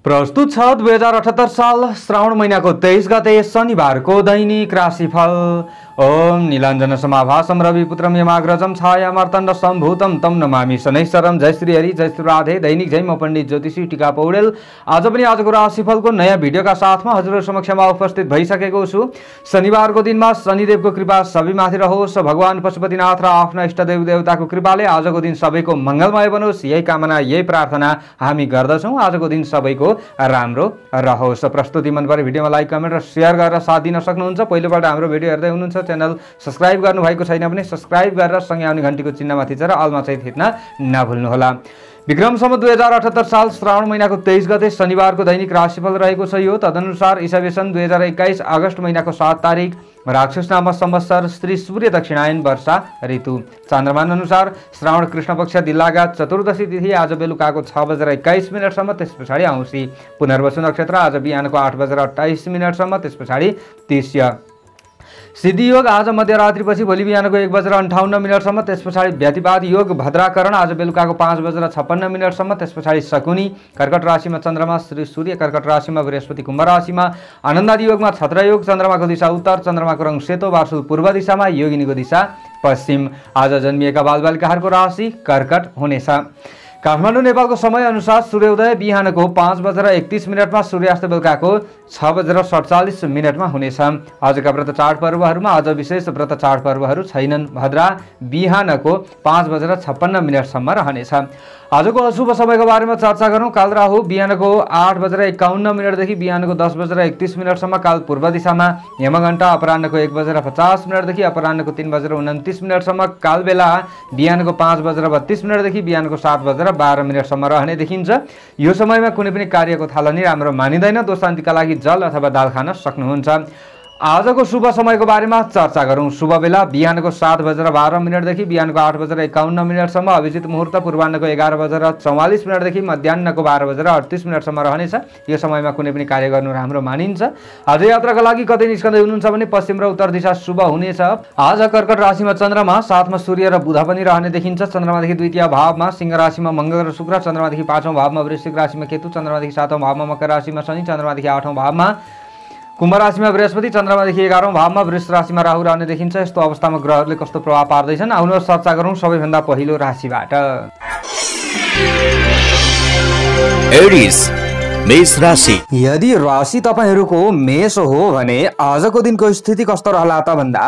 प्रस्तुत छ 2078 साल श्रावण महिनाको 23 गते शनिबारको दैनिक राशिफल। ओम नीलाञ्जन समाभासम रविपुत्रम यमाग्रजम छायामार्तण्ड सम्भूतम तम नमामि शनैश्वरम। जय श्री हरि, जय श्री राधे। दैनिक जय, म पण्डित ज्योतिषी टीका पौडेल आज पनि आजको राशिफलको नयाँ भिडियोका साथमा हजुरहरु समक्षमा उपस्थित भइसकेको छु। शनिबारको दिनमा शनिदेवको कृपा सबैमाथि रहोस्। भगवान पशुपतिनाथ र आफ्ना इष्टदेव देवताको कृपाले आजको दिन सबैको मङ्गलमय बनोस्, यही कामना यही प्रार्थना हामी गर्दछौँ। आजको दिन सबैको राम्रो रहोस्। प्रस्तुति मन परे भिडियोमा लाइक कमेन्ट र शेयर गरेर साथ दिन सक्नुहुन्छ। पहिलोपल्ट हाम्रो भिडियो हेर्दै हुनुहुन्छ, च्यानल सब्स्क्राइब गर्नुभएको छैन भने सब्स्क्राइब गरेर सँगै आउने घण्टीको चिन्हमा थिचेर अलमा चाहिँ थिच्न नभुल्नुहोला। विक्रम सम्वत 2078 साल श्रावण महिनाको 23 गते शनिबारको दैनिक राशिफल रहेको छ यो। तदनुसार ईसावेसन 2021 अगस्त महिनाको 7 तारिक राक्षस नाम संवत्सर श्री सूर्य दक्षिणायन वर्षा ऋतु। चन्द्रमान अनुसार श्रावण कृष्ण पक्ष दिल्लागा चतुर्दशी तिथि आज बेलुकाको 6:21 सम्म, त्यस पछाडि औँसी। पुनर्वसु नक्षत्र आज बिहानको 8:28 सम्म, त्यस पछाडि तिष्य। सिद्धि योग आज मध्यरात्रिपछि भोलि बिहानको 1:58 सम्म, त्यस पछाडि व्यतिपात योग भद्राकरण आज बेलुकाको 5:56 सम्म, त्यस पछाडि शकुनी। कर्कट राशिमा चन्द्रमा श्री सूर्य, कर्कट राशिमा बृहस्पति, कुम्भ राशिमा आनन्दादि योगमा छत्र योग। चन्द्रमाको दिशा उत्तर, चन्द्रमाको रङ सेतो, वासु पूर्व दिशामा, योगिनीको दिशा पश्चिम। आज जन्मिएका बालबालिकाहरूको राशि कर्कट हुनेछ। काठमाडौँ नेपालको समय अनुसार सूर्योदय बिहानको 5:31 सूर्यास्त बेलुकाको 6:47 हुनेछ। आजका व्रत चाडपर्वहरूमा आज विशेष व्रत चाडपर्वहरू छैनन्। भद्रा बिहानको 5:56 सम्म रहनेछ। आजको अशुभ समयको बारेमा चर्चा गरौँ। काल राहु बिहानको 8:51 देखि बिहानको 10:31 सम्म काल पूर्व दिशामा। यमघण्टा अपराह्नको 1:50 देखि अपराह्नको 3:29 सम्म। काल बेला बिहानको 5:32 देखि बिहानको 7:12 सम्म रहने देखिन्छ। यो समयमा कुनै पनि कार्यको थालनी राम्रो मानिँदैन। दोशान्तिका लागि जल अथवा दाल खान सक्नुहुन्छ। आजको शुभ समयको बारेमा चर्चा गरौँ। शुभ बेला बिहानको 7:12 देखि बिहानको 8:51 सम्म। अभिजित मुहुर्त पूर्वाह्नको 11:44 देखि मध्याह्नको 12:38 सम्म रहनेछ। यो समयमा कुनै पनि कार्य गर्नु राम्रो मानिन्छ। आज यात्राका लागि कतै निस्कँदै हुनुहुन्छ भने पश्चिम र उत्तर दिशा शुभ हुनेछ। आज कर्कट राशिमा चन्द्रमा, साथमा सूर्य र बुध पनि रहने देखिन्छ। चन्द्रमादेखि द्वितीय भावमा सिंह राशिमा मङ्गल र शुक्र, चन्द्रमादेखि 5औं भावमा वृश्चिक राशिमा केतु, चन्द्रमादेखि 7औं भावमा मकर राशिमा शनि, चन्द्रमादेखि 8औं भावमा कुम्भ राशिमा बृहस्पति, चन्द्रमादेखि 11औं भावमा वृष राशिमा राहु रहने देखिन्छ। यस्तो अवस्थामा ग्रहहरूले कस्तो प्रभाव पार्दैछन् आउनुहोस् चर्चा गरौँ सबैभन्दा पहिलो राशिबाट। एरिस मेष राशि। यदि राशि तपाईहरूको मेष हो भने आजको दिनको स्थिति कस्तो रहला त भन्दा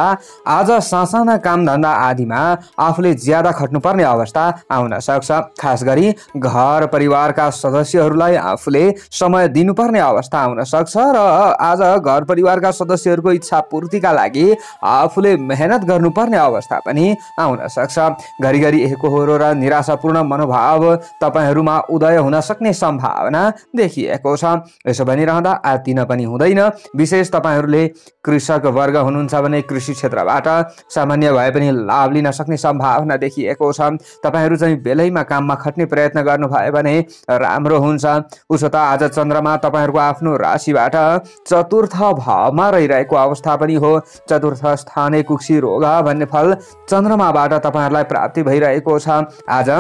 आज सासाना काम धन्दा आदिमा आफूले ज्यादा खट्नुपर्ने अवस्था आउन सक्छ। खास गरी घर परिवारका सदस्यहरूलाई आफूले समय दिनुपर्ने अवस्था आउन सक्छ र आज घर परिवारका सदस्यहरूको इच्छा पूर्तिका लागि आफूले मेहनत गर्नुपर्ने अवस्था पनि आउन सक्छ। घरिघरि एकहोरो र निराशापूर्ण मनोभाव तपाईहरूमा उदय हुन सक्ने सम्भावना देखिए छ। यसो भनिरहँदा आत्तिन पनि हुँदैन। विशेष तपाईहरूले कृषक वर्ग हुनुहुन्छ भने कृषि क्षेत्रबाट सामान्य भए पनि लाभ लिन सक्ने सम्भावना देखिएको छ। तपाईहरू चाहिँ बेलैमा काममा खट्ने प्रयत्न गर्नुभयो भने राम्रो हुन्छ। उसो त आज चन्द्रमा तपाईहरूको आफ्नो राशिबाट चतुर्थ भावमा रहिरहेको अवस्था पनि हो। चतुर्थ स्थाने कुक्षी रोग भन्ने फल चन्द्रमाबाट तपाईहरूलाई प्राप्ति भइरहेको छ। आज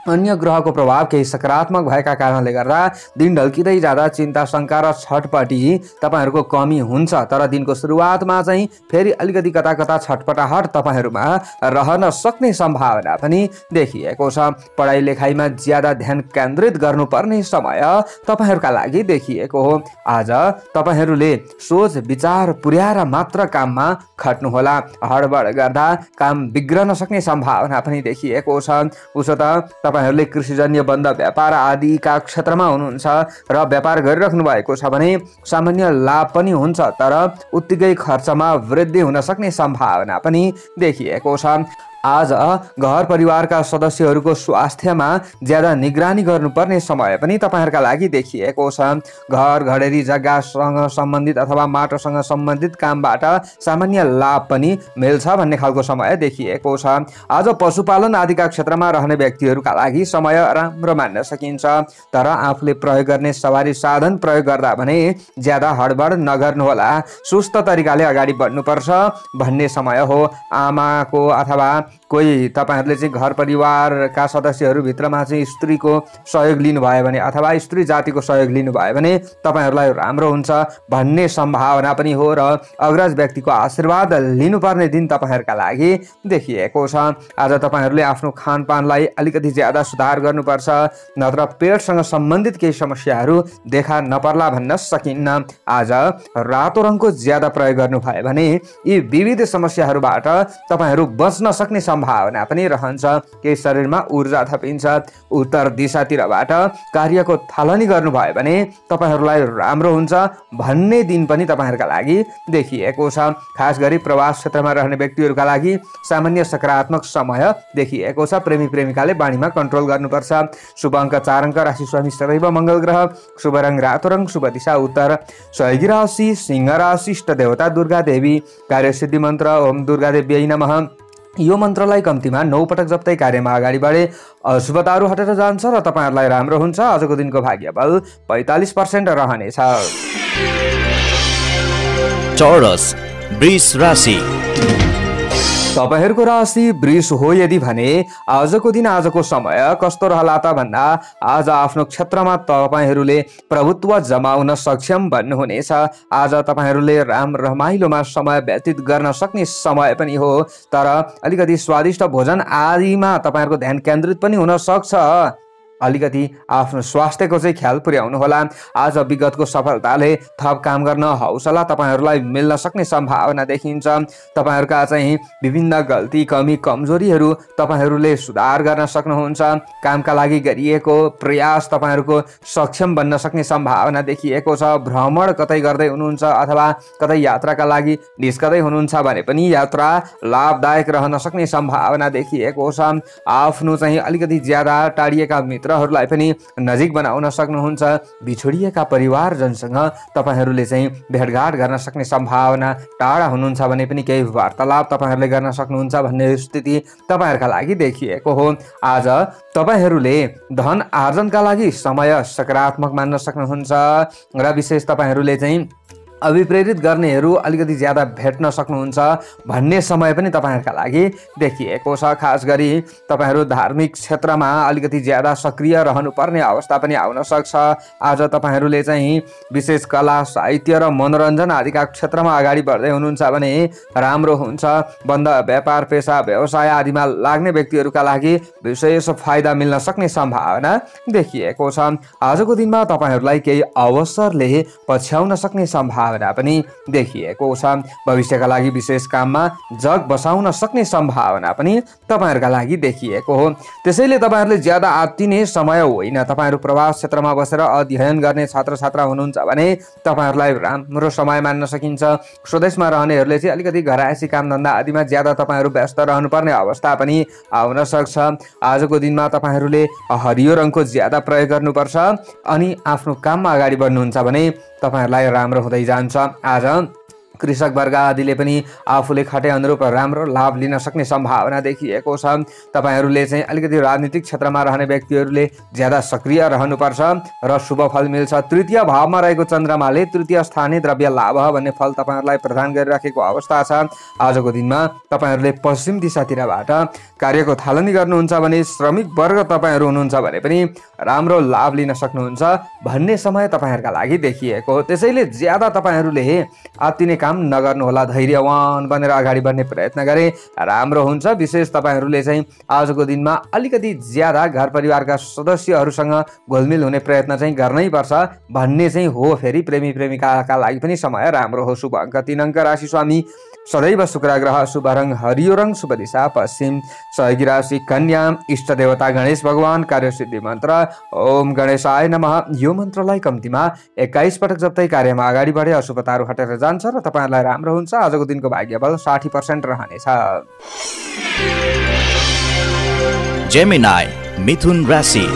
अन्य ग्रहको प्रभाव केही सकारात्मक भएका कारणले गर्दा दिन ढल्किँदै जाँदा चिन्ता शङ्का र छटपटी तपाईहरूको कमी हुन्छ। तर दिनको सुरुवातमा चाहिँ फेरि अलिकति कता कता छटपटाहट तपाईहरूमा रहन सक्ने सम्भावना पनि देखिएको छ। पढाइ लेखाइमा ज्यादा ध्यान केन्द्रित गर्नुपर्ने समय तपाईहरूका लागि देखिएको हो। आज तपाईहरूले सोच विचार पुर्याएर मात्र काममा खट्नुहोला। हडबड गर्दा काम बिग्रन सक्ने सम्भावना पनि देखिएको छ। उसो त तपाईहरूले कृषिजन्य बन्द व्यापार आदिका क्षेत्रमा हुनुहुन्छ र व्यापार गरिराख्नु भएको छ भने सामान्य लाभ पनि हुन्छ, तर उत्तिकै खर्चमा वृद्धि हुन सक्ने सम्भावना पनि देखिएको छ। आज घर परिवारका सदस्यहरूको स्वास्थ्यमा ज्यादा निगरानी गर्नुपर्ने समय पनि तपाईहरुका लागि देखिएको छ। घर घडेरी जग्गासँग सम्बन्धित अथवा माटोसँग सम्बन्धित कामबाट सामान्य लाभ पनि मिल्छ भन्ने खालको समय देखिएको छ। आज पशुपालन आदिका क्षेत्रमा रहने व्यक्तिहरूका लागि समय राम्रो मान्न सकिन्छ, तर आफूले प्रयोग गर्ने सवारी साधन प्रयोग गर्दा भने ज्यादा हडबड नगर्नुहोला, सुस्त तरिकाले अगाडि बढ्नुपर्छ भन्ने समय हो। आमाको अथवा कोही तपाईहरुले चाहिँ घर परिवारका सदस्यहरू भित्रमा चाहिँ स्त्रीको सहयोग लिनुभयो भने अथवा स्त्री जातिको सहयोग लिनुभयो भने तपाईहरुलाई राम्रो हुन्छ भन्ने सम्भावना पनि हो र अग्रज व्यक्तिको आशीर्वाद लिनुपर्ने दिन तपाईहरुका लागि देखिएको छ। आज तपाईहरुले आफ्नो खानपानलाई अलिकति ज्यादा सुधार गर्नुपर्छ, नत्र पेटसँग सम्बन्धित केही समस्याहरू देखा नपर्ला भन्न सकिन्न। आज रातो रङको ज्यादा प्रयोग गर्नुभयो भने यी विविध समस्याहरूबाट तपाईहरु बच्न सक्ने सम्भावना पनि रहन्छ। केही शरीरमा ऊर्जा थपिन्छ। उत्तर दिशातिरबाट कार्यको थालनी गर्नुभयो भने तपाईहरुलाई राम्रो हुन्छ भन्ने दिन पनि तपाईहरुका लागि देखिएको छ। खास गरी प्रवास क्षेत्रमा रहने व्यक्तिहरूका लागि सामान्य सकारात्मक समय देखिएको छ। प्रेमी प्रेमिकाले बाणीमा कन्ट्रोल गर्नुपर्छ। शुभ अङ्क 4 अङ्क, राशि स्वामी सदैव मंगल ग्रह, शुभ रङ रातो रङ, शुभ दिशा उत्तर, सहयोगी राशि सिंह राशि, इष्ट देवता दुर्गा देवी, कार्यसिद्धि मन्त्र ओम दुर्गा देव्यै नमः। यो मन्त्रलाई कम्तीमा 9 पटक जप्दै कार्यमा अगाडि बढे अशुभताहरू हटेर जान्छ र तपाईहरुलाई राम्रो हुन्छ। आजको दिनको भाग्यबल 45% रहनेछ। चौरस वृष राशि। तपाईहरुको राशि वृष हो यदि भने आजको दिन आजको समय कस्तो रहला त भन्दा आज आफ्नो क्षेत्रमा तपाईहरुले प्रभुत्व जमाउन सक्षम बन्नुहुनेछ। आज तपाईहरुले रमाइलोमा समय व्यतीत गर्न सक्ने समय पनि हो, तर अलिकति स्वादिष्ट भोजन आदिमा तपाईहरुको ध्यान केन्द्रित पनि हुन सक्छ। अलिकति आफ्नो स्वास्थ्यको चाहिँ ख्याल पुर्याउनु होला। आज विगतको सफलताले थप काम गर्न हौसला तपाईहरुलाई मिल्न सक्ने सम्भावना देखिन्छ। तपाईहरुका चाहिँ विभिन्न गल्ती कमी कमजोरीहरू तपाईहरुले सुधार गर्न सक्नुहुन्छ। कामका लागि गरिएको प्रयास तपाईहरुको सक्षम बन्न सक्ने सम्भावना देखिएको छ। भ्रमण कतै गर्दै हुनुहुन्छ अथवा कतै यात्राका लागि निस्कदै हुनुहुन्छ भने पनि यात्रा लाभदायक रहन सक्ने सम्भावना देखिएको छ। आफ्नो चाहिँ अलिकति ज्यादा टाढिएका मित्रहरूलाई पनि नजिक बनाउन सक्नुहुन्छ। बिछोडिएका परिवारजनसँग तपाईहरुले चाहिँ भेटघाट गर्न सक्ने सम्भावना, टाढा हुनुहुन्छ भने पनि केही वार्तालाप तपाईहरुले गर्न सक्नुहुन्छ भन्ने स्थिति तपाईहरुका लागि देखिएको हो। आज तपाईहरुले धन आर्जनका लागि समय सकारात्मक मान्न सक्नुहुन्छ र विशेष तपाईहरुले चाहिँ अभिप्रेरित गर्नेहरू अलिकति ज्यादा भेट्न सक्नुहुन्छ भन्ने समय पनि तपाईहरुका लागि देखिएको छ। खास गरी तपाईहरु धार्मिक क्षेत्रमा अलिकति ज्यादा सक्रिय रहनुपर्ने अवस्था पनि आउन सक्छ। आज तपाईहरुले चाहिँ विशेष कला साहित्य र मनोरञ्जन आदिका क्षेत्रमा अगाडि बढ्दै हुनुहुन्छ भने राम्रो हुन्छ। बन्द व्यापार पेशा व्यवसाय आदिमा लाग्ने व्यक्तिहरूका लागि विशेष फाइदा मिल्न सक्ने सम्भावना देखिएको छ। आजको दिनमा तपाईहरुलाई केही अवसरले पछ्याउन सक्ने सम्भावना पनि देखिएको छ। भविष्यका लागि विशेष काममा जग बसाउन सक्ने सम्भावना पनि तपाईहरुका लागि देखिएको हो। त्यसैले तपाईहरुले ज्यादा आत्तिने समय होइन। तपाईहरु प्रवास क्षेत्रमा बसेर अध्ययन गर्ने छात्र छात्रा हुनुहुन्छ भने तपाईहरुलाई राम्रो समय मान्न सकिन्छ। स्वदेशमा रहनेहरूले चाहिँ अलिकति घरायसी काम धन्दा आदिमा ज्यादा तपाईहरु व्यस्त रहनुपर्ने अवस्था पनि आउन सक्छ। आजको दिनमा तपाईहरुले हरियो रङको ज्यादा प्रयोग गर्नुपर्छ अनि आफ्नो काममा अगाडि बढ्नुहुन्छ भने तपाईहरुलाई राम्रो हुँदै जान्छ। आज कृषक वर्ग आदिले पनि आफूले खटे अनुरूप राम्रो लाभ लिन सक्ने सम्भावना देखिएको छ। तपाईहरुले चाहिँ अलिकति राजनीतिक क्षेत्रमा रहने व्यक्तिहरूले ज्यादा सक्रिय रहनुपर्छ र शुभ फल मिल्छ। तृतीय भावमा रहेको चन्द्रमाले तृतीय स्थानीय द्रव्य लाभ भन्ने फल तपाईहरुलाई प्रदान गरिराखेको अवस्था छ। आजको दिनमा तपाईहरुले पश्चिम दिशातिरबाट कार्यको थालनी गर्नुहुन्छ भने श्रमिक वर्ग तपाईहरु हुनुहुन्छ भने पनि राम्रो लाभ लिन सक्नुहुन्छ भन्ने समय तपाईहरुका लागि देखिएको हो। त्यसैले ज्यादा तपाईहरुले आत्तिने काम नगर्नुहोला। धैर्यवान बनेर अगाडि बढ्ने प्रयत्न गरे राम्रो हुन्छ। विशेष तपाईहरुले चाहिँ आजको दिनमा अलिकति ज्यादा घर परिवारका सदस्यहरूसँग घुलमिल हुने प्रयत्न चाहिँ गर्नै पर्छ भन्ने चाहिँ हो। फेरि प्रेमी प्रेमिकाका लागि पनि समय राम्रो हो। शुभ अङ्क 3 अङ्क, राशि स्वामी सदैव शुक्र ग्रह, शुभ रङ हरियो रङ, शुभ दिशा पश्चिम, सहयोगी राशि कन्या, इष्ट देवता गणेश भगवान, कार्यसिद्धि मन्त्र ओम गणेशाय नमः। यो मन्त्रलाई कम्तीमा 21 पटक जप्दै कार्यमा अगाडि बढे अशुभताहरू हटेर जान्छ र तपाईहरुलाई राम्रो हुन्छ। आजको दिनको भाग्यबल 60% रहनेछ। जेमिनाई मिथुन राशि।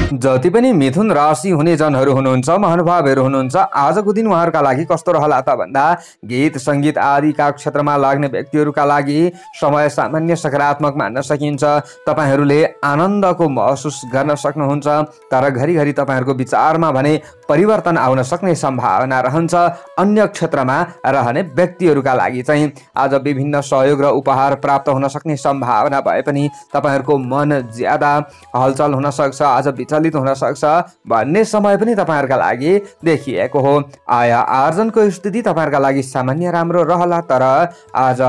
जति पनि मिथुन राशि हुने जनहरू हुनुहुन्छ, महानुभावहरू हुनुहुन्छ, आजको दिन उहाँहरूका लागि कस्तो रहला त भन्दा गीत सङ्गीत आदिका क्षेत्रमा लाग्ने व्यक्तिहरूका लागि समय सामान्य सकारात्मक मान्न सकिन्छ। तपाईँहरूले आनन्दको महसुस गर्न सक्नुहुन्छ, तर घरिघरि तपाईँहरूको विचारमा भने परिवर्तन आउन सक्ने सम्भावना रहन्छ। अन्य क्षेत्रमा रहने व्यक्तिहरूका लागि चाहिँ आज विभिन्न सहयोग र उपहार प्राप्त हुन सक्ने सम्भावना भए पनि तपाईँहरूको मन ज्यादा हलचल हुन सक्छ, आज विचलित हुन सक्छ भन्ने समय पनि तपाईँहरूका लागि देखिएको हो। आय आर्जनको स्थिति तपाईँहरूका लागि सामान्य राम्रो रहला, तर आज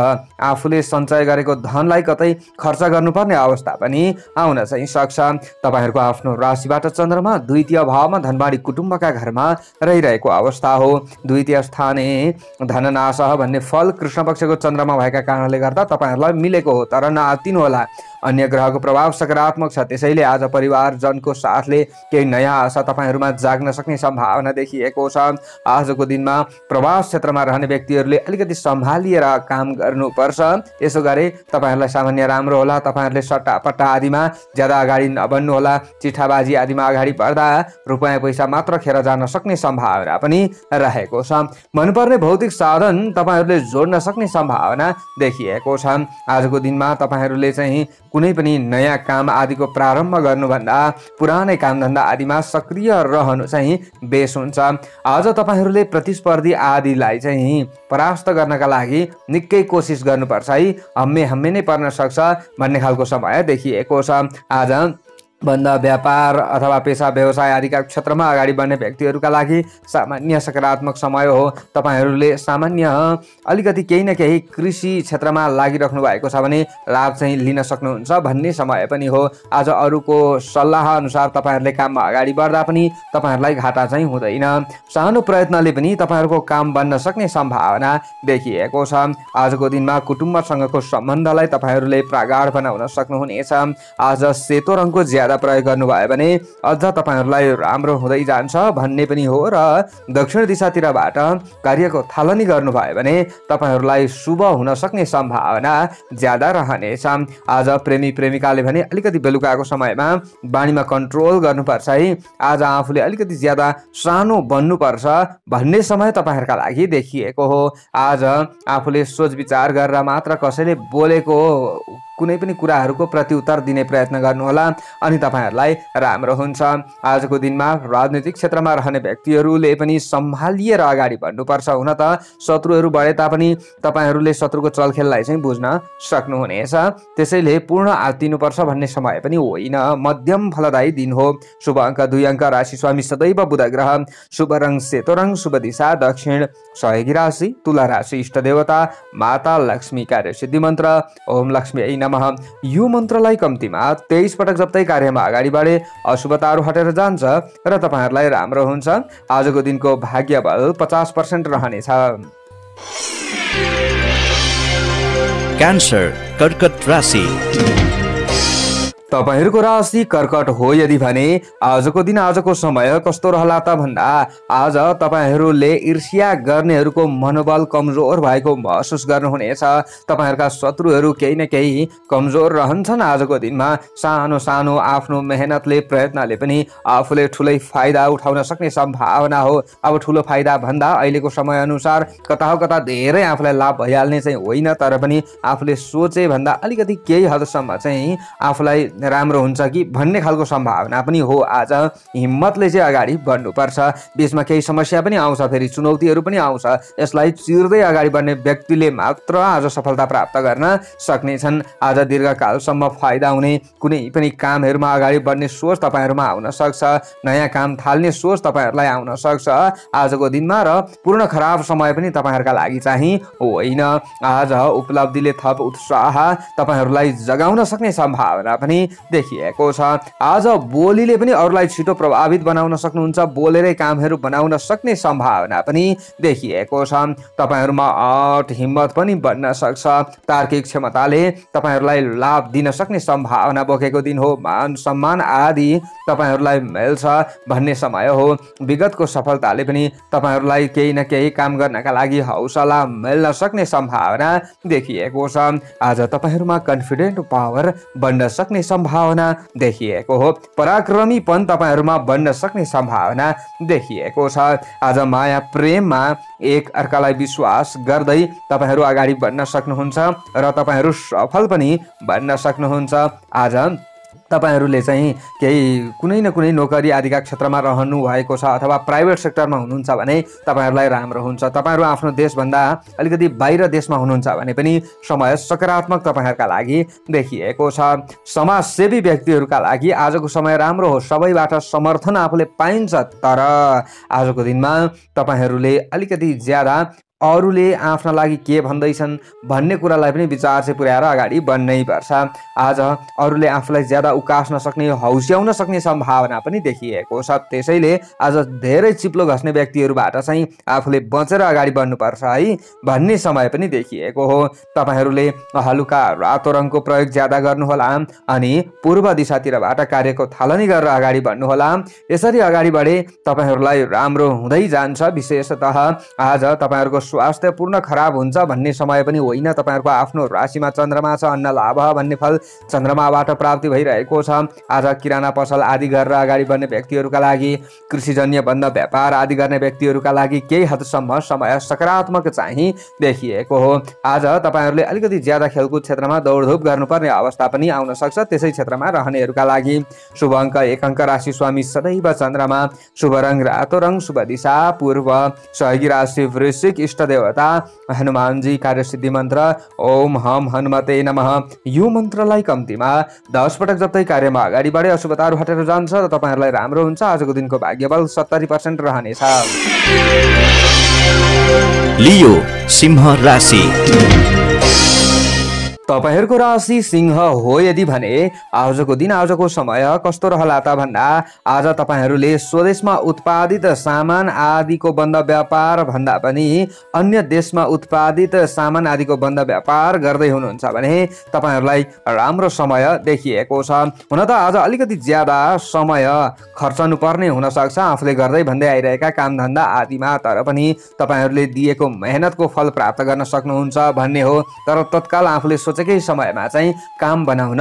आफूले सञ्चय गरेको धनलाई कतै खर्च गर्नुपर्ने अवस्था पनि आउन चाहिँ सक्छ। तपाईँहरूको आफ्नो राशिबाट चन्द्रमा द्वितीय भावमा धनबाडी कुटुम्बका घरमा रहिरहेको अवस्था हो। द्वितीय स्थाने धननाश भन्ने फल कृष्ण पक्षको चन्द्रमा भएका कारणले गर्दा तपाईँहरूलाई मिलेको हो, तर नआत्तिनु होला। अन्य ग्रहको प्रभाव सकारात्मक छ, त्यसैले आज परिवारजनको साथले केही नयाँ आशा तपाईँहरूमा जाग्न सक्ने सम्भावना देखिएको छ। आजको दिनमा प्रवास क्षेत्रमा रहने व्यक्तिहरूले अलिकति सम्हालिएर काम गर्नुपर्छ, यसो गरे तपाईँहरूलाई सामान्य राम्रो होला। तपाईँहरूले सट्टापट्टा आदिमा ज्यादा अगाडि नबन्नु होला। चिठाबाजी आदिमा अगाडि बढ्दा रुपियाँ पैसा मात्र खेर जान सक्ने सम्भावना पनि रहेको छ। मनपर्ने भौतिक साधन तपाईँहरूले जोड्न सक्ने सम्भावना देखिएको छ। आजको दिनमा तपाईँहरूले चाहिँ कुनै पनि नयाँ काम आदिको प्रारम्भ गर्नुभन्दा पुरानै कामधन्दा आदिमा सक्रिय रहनु चाहिँ बेस हुन्छ। आज तपाईँहरूले प्रतिस्पर्धी आदिलाई चाहिँ परास्त गर्नका लागि निकै कोसिस गर्नुपर्छ है, हम्मे नै पर्न सक्छ भन्ने खालको समय देखिएको छ। आज भन्दा व्यापार अथवा पेसा व्यवसाय आदिका क्षेत्रमा अगाडि बढ्ने व्यक्तिहरूका लागि सामान्य सकारात्मक समय हो। तपाईँहरूले सामान्य अलिकति केही न केही कृषि क्षेत्रमा लागिराख्नु भएको छ भने लाभ चाहिँ लिन सक्नुहुन्छ भन्ने समय पनि हो। आज अरूको सल्लाह अनुसार तपाईँहरूले काममा अगाडि बढ्दा पनि तपाईँहरूलाई घाटा चाहिँ हुँदैन। सानो प्रयत्नले पनि तपाईँहरूको काम बन्न सक्ने सम्भावना देखिएको छ। आजको दिनमा कुटुम्बसँगको सम्बन्धलाई तपाईँहरूले प्रगाढ बनाउन सक्नुहुनेछ। आज सेतो रङको प्रयोग गर्नुभयो भने अझ तपाईँहरूलाई राम्रो हुँदै जान्छ भन्ने पनि हो, र दक्षिण दिशातिरबाट कार्यको थालनी गर्नुभयो भने तपाईँहरूलाई शुभ हुन सक्ने सम्भावना ज्यादा रहनेछ। आज प्रेमी प्रेमिकाले भने अलिकति बेलुकाको समयमा बानीमा कन्ट्रोल गर्नुपर्छ है। आज आफूले अलिकति ज्यादा सानो बन्नुपर्छ भन्ने समय तपाईँहरूका लागि देखिएको हो। आज आफूले सोच विचार गरेर मात्र कसैले बोलेको कुनै पनि कुराहरूको प्रत्युत्तर दिने प्रयत्न गर्नुहोला अनि तपाईँहरूलाई राम्रो हुन्छ। आजको दिनमा राजनीतिक क्षेत्रमा रहने व्यक्तिहरूले पनि सम्हालिएर अगाडि बढ्नुपर्छ। हुन त शत्रुहरू बढे तापनि तपाईँहरूले शत्रुको चलखेललाई चाहिँ बुझ्न सक्नुहुनेछ, त्यसैले पूर्ण आत्तिनुपर्छ भन्ने समय पनि होइन। मध्यम फलदायी दिन हो। शुभ अङ्क 2 अङ्क, राशि स्वामी सदैव बुध ग्रह, शुभ रङ सेतो रङ, शुभ दिशा दक्षिण, सहयोगी राशि तुला राशि, इष्ट देवता माता लक्ष्मी, कार्य सिद्धि मन्त्र ओम लक्ष्मी नमः। यो मन्त्रलाई कम्तीमा 23 पटक जप्दै कार्यमा अगाडि बढे अशुभताहरू हटेर जान्छ र तपाईँहरूलाई राम्रो हुन्छ। आजको दिनको भाग्य बल 50% रहनेछ। क्यान्सर कर्कट राशि। तपाईहरूको राशि कर्कट हो यदि भने आजको दिन आजको समय कस्तो रहला त भन्दा आज तपाईहरूले ईर्ष्या गर्नेहरूको मनोबल कमजोर भएको महसुस गर्नुहुनेछ। तपाईहरूका शत्रुहरू केही न केही कमजोर रहन्छन्। आजको दिनमा सानो सानो आफ्नो मेहनतले प्रयत्नले पनि आफूले ठुलै फाइदा उठाउन सक्ने सम्भावना हो। अब ठुलो फाइदा भन्दा अहिलेको समय अनुसार कता कता धेरै आफूलाई लाभ भइहाल्ने चाहिँ होइन, तर पनि आफूले सोचे भन्दा अलिकति केही हदसम्म चाहिँ आफूलाई राम्रो हुन्छ कि भन्ने खालको सम्भावना पनि हो। आज हिम्मतले चाहिँ अगाडि बढ्नुपर्छ। बीचमा केही समस्या पनि आउँछ, फेरि चुनौतीहरू पनि आउँछ। यसलाई चिर्दै अगाडि बढ्ने व्यक्तिले मात्र आज सफलता प्राप्त गर्न सक्नेछन्। आज दीर्घकालसम्म फाइदा हुने कुनै पनि कामहरूमा अगाडि बढ्ने सोच तपाईहरूमा आउन सक्छ। नयाँ काम थाल्ने सोच तपाईहरूलाई आउन सक्छ आजको दिनमा, र पूर्ण खराब समय पनि तपाईहरूका लागि चाहिँ होइन। आज उपलब्धिले थप उत्साह तपाईहरूलाई जगाउन सक्ने सम्भावना पनि देखिएको छ। आज बोलीले पनि अरूलाई छिटो प्रभावित बनाउन सक्नुहुन्छ। बोलेरै कामहरू बनाउन सक्ने सम्भावना पनि देखिएको छ। तपाईहरूमा आँट हिम्मत पनि बढ्न सक्छ। तार्किक क्षमताले तपाईहरूलाई लाभ दिन सक्ने सम्भावना बोकेको दिन हो। मान सम्मान आदि तपाईहरूलाई मिल्छ भन्ने समय हो। विगतको सफलताले पनि तपाईहरूलाई केही न केही काम गर्नका लागि हौसला मिल्न सक्ने सम्भावना देखिएको छ। आज तपाईहरूमा कन्फिडेन्ट पावर बढ्न सक्ने सम्भावना देखिएको हो। पराक्रमीपन तपाईहरुमा बन्न सक्ने सम्भावना देखिएको छ। आज माया प्रेममा एक अर्कालाई विश्वास गर्दै तपाईहरु अगाडि बढ्न सक्नुहुन्छ र तपाईहरु सफल पनि बन्न सक्नुहुन्छ। आज तपाईहरुले चाहिँ केही कुनै न कुनै नोकरी आदिका क्षेत्रमा रहनु भएको छ अथवा प्राइभेट सेक्टरमा हुनुहुन्छ भने तपाईहरुलाई राम्रो हुन्छ। तपाईहरु आफ्नो देशभन्दा अलिकति बाहिर देशमा हुनुहुन्छ भने पनि समय सकारात्मक तपाईहरुका लागि देखिएको छ। समाजसेवी व्यक्तिहरुका लागि आजको समय राम्रो हो। सबैबाट समर्थन आफूले पाइन्छ, तर आजको दिनमा तपाईहरुले अलिकति ज्यादा अरूले आफ्ना लागि के भन्दैछन् भन्ने कुरालाई पनि विचार चाहिँ पुर्याएर अगाडि बढ्नै पर्छ। आज अरूले आफूलाई ज्यादा उकास्न सक्ने, हौस्याउन सक्ने सम्भावना पनि देखिएको छ। त्यसैले आज धेरै चिप्लो घस्ने व्यक्तिहरूबाट चाहिँ आफूले बचेर अगाडि बढ्नुपर्छ है भन्ने समय पनि देखिएको हो। तपाईहरूले हलुका रातो रङको प्रयोग ज्यादा गर्नुहोला अनि पूर्व दिशातिरबाट कार्यको थालनी गरेर अगाडि बढ्नुहोला। यसरी अगाडि बढे तपाईहरूलाई राम्रो हुँदै जान्छ। विशेषतः आज तपाईहरूको स्वास्थ्य पूर्ण खराब हुन्छ भन्ने समय पनि होइन। तपाईहरुको आफ्नो राशिमा चन्द्रमा छ, अन्न लाभ भन्ने फल चन्द्रमाबाट प्राप्ति भइरहेको छ। आज किराना पसल आदि गरेर अगाडि बढ्ने व्यक्तिहरुका लागि, कृषिजन्य बन्द व्यापार आदि गर्ने व्यक्तिहरुका लागि केही हदसम्म समय सकारात्मक चाहिँ देखिएको हो। आज तपाईहरुले अलिकति ज्यादा खेलकुद क्षेत्रमा दौडधुप गर्नुपर्ने अवस्था पनि आउन सक्छ। त्यसै क्षेत्रमा रहनेहरुका लागि शुभ अङ्क 1 अङ्क, राशि स्वामी सदैव चन्द्रमा, शुभ रङ रातो रङ, शुभ दिशा पूर्व, सहयोगी राशि वृश्चिक, इष्ट देवता हनुमानजी, कार्यसिद्धि मन्त्र ओम हम हनुमते नमः। यो मन्त्रलाई कम्तीमा 10 पटक जप्दै कार्यमा अगाडि बढे अशुभताहरू हटेर जान्छ र तपाईहरुलाई राम्रो हुन्छ। आजको दिनको भाग्यबल 70% रहनेछ। लियो सिंह राशि। तपाईहरुको राशि सिंह हो यदि भने आजको दिन, आजको समय कस्तो रहला त भन्दा आज तपाईहरुले स्वदेशमा उत्पादित सामान आदिको बन्द व्यापार भन्दा पनि अन्य देशमा उत्पादित सामान आदिको बन्द व्यापार गर्दै हुनुहुन्छ भने तपाईहरुलाई राम्रो समय देखिएको छ। हुन त आज अलिकति ज्यादा समय खर्चनु पर्ने हुन सक्छ आफूले गर्दै भन्दै आइरहेका कामधन्दा आदिमा, तर पनि तपाईहरुले दिएको मेहनतको फल प्राप्त गर्न सक्नुहुन्छ भन्ने हो। तर तत्काल आफूले सोचेकै समयमा चाहिँ काम बनाउन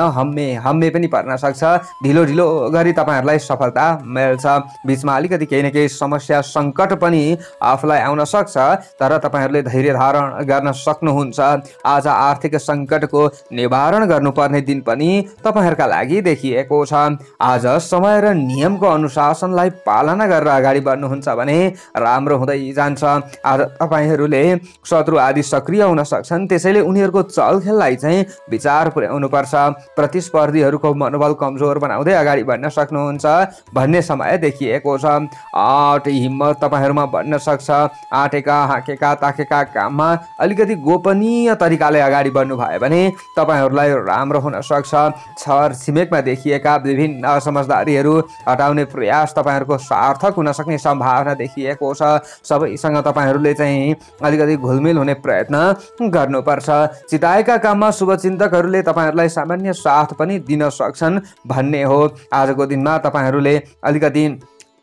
हम्मे पनि पर्न सक्छ। ढिलो ढिलो गरी तपाईहरुलाई सफलता मिल्छ। बीचमा अलिकति केही न केही समस्या सङ्कट पनि आफूलाई आउन सक्छ, तर तपाईहरुले धैर्य धारण गर्न सक्नुहुन्छ। आज आर्थिक सङ्कटको निवारण गर्नुपर्ने दिन पनि तपाईहरुका लागि देखिएको छ। आज समय र नियमको अनुशासनलाई पालना गरेर अगाडि बढ्नुहुन्छ भने राम्रो हुँदै जान्छ। आज तपाईहरुले शत्रु आदि सक्रिय हुन सक्छन्, त्यसैले उनीहरूको चलखेललाई चाहिँ विचार पुर्याउनु पर्छ। प्रतिस्पर्धीहरूको मनोबल कमजोर बनाउँदै अगाडि बढ्न सक्नुहुन्छ भन्ने समय देखिएको छ। आँट हिम्मत तपाईँहरूमा बढ्न सक्छ। आँटेका हाँकेका ताकेका काममा अलिकति गोपनीय तरिकाले अगाडि बढ्नु भयो भने तपाईँहरूलाई राम्रो हुन सक्छ। छर छिमेकमा देखिएका विभिन्न असमझदारीहरू हटाउने प्रयास तपाईँहरूको सार्थक हुन सक्ने सम्भावना देखिएको छ। सबैसँग तपाईँहरूले चाहिँ अलिकति घुलमिल हुने प्रयत्न गर्नुपर्छ। चिताएका काममा शुभचिन्तकहरूले तपाईहरुलाई सामान्य साथ पनि दिन सक्छन् भन्ने हो। आजको दिनमा तपाईहरुले अलिकति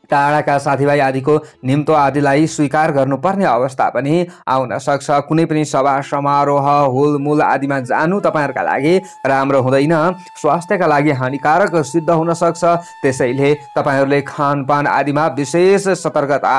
टाढाका साथीभाइ आदिको निम्तो आदिलाई स्वीकार गर्नुपर्ने अवस्था पनि आउन सक्छ। कुनै पनि सभा समारोह हुलमुल आदिमा जानु तपाईहरुका लागि राम्रो हुँदैन, स्वास्थ्यका लागि हानिकारक सिद्ध हुन सक्छ। त्यसैले तपाईहरुले खानपान आदिमा विशेष सतर्कता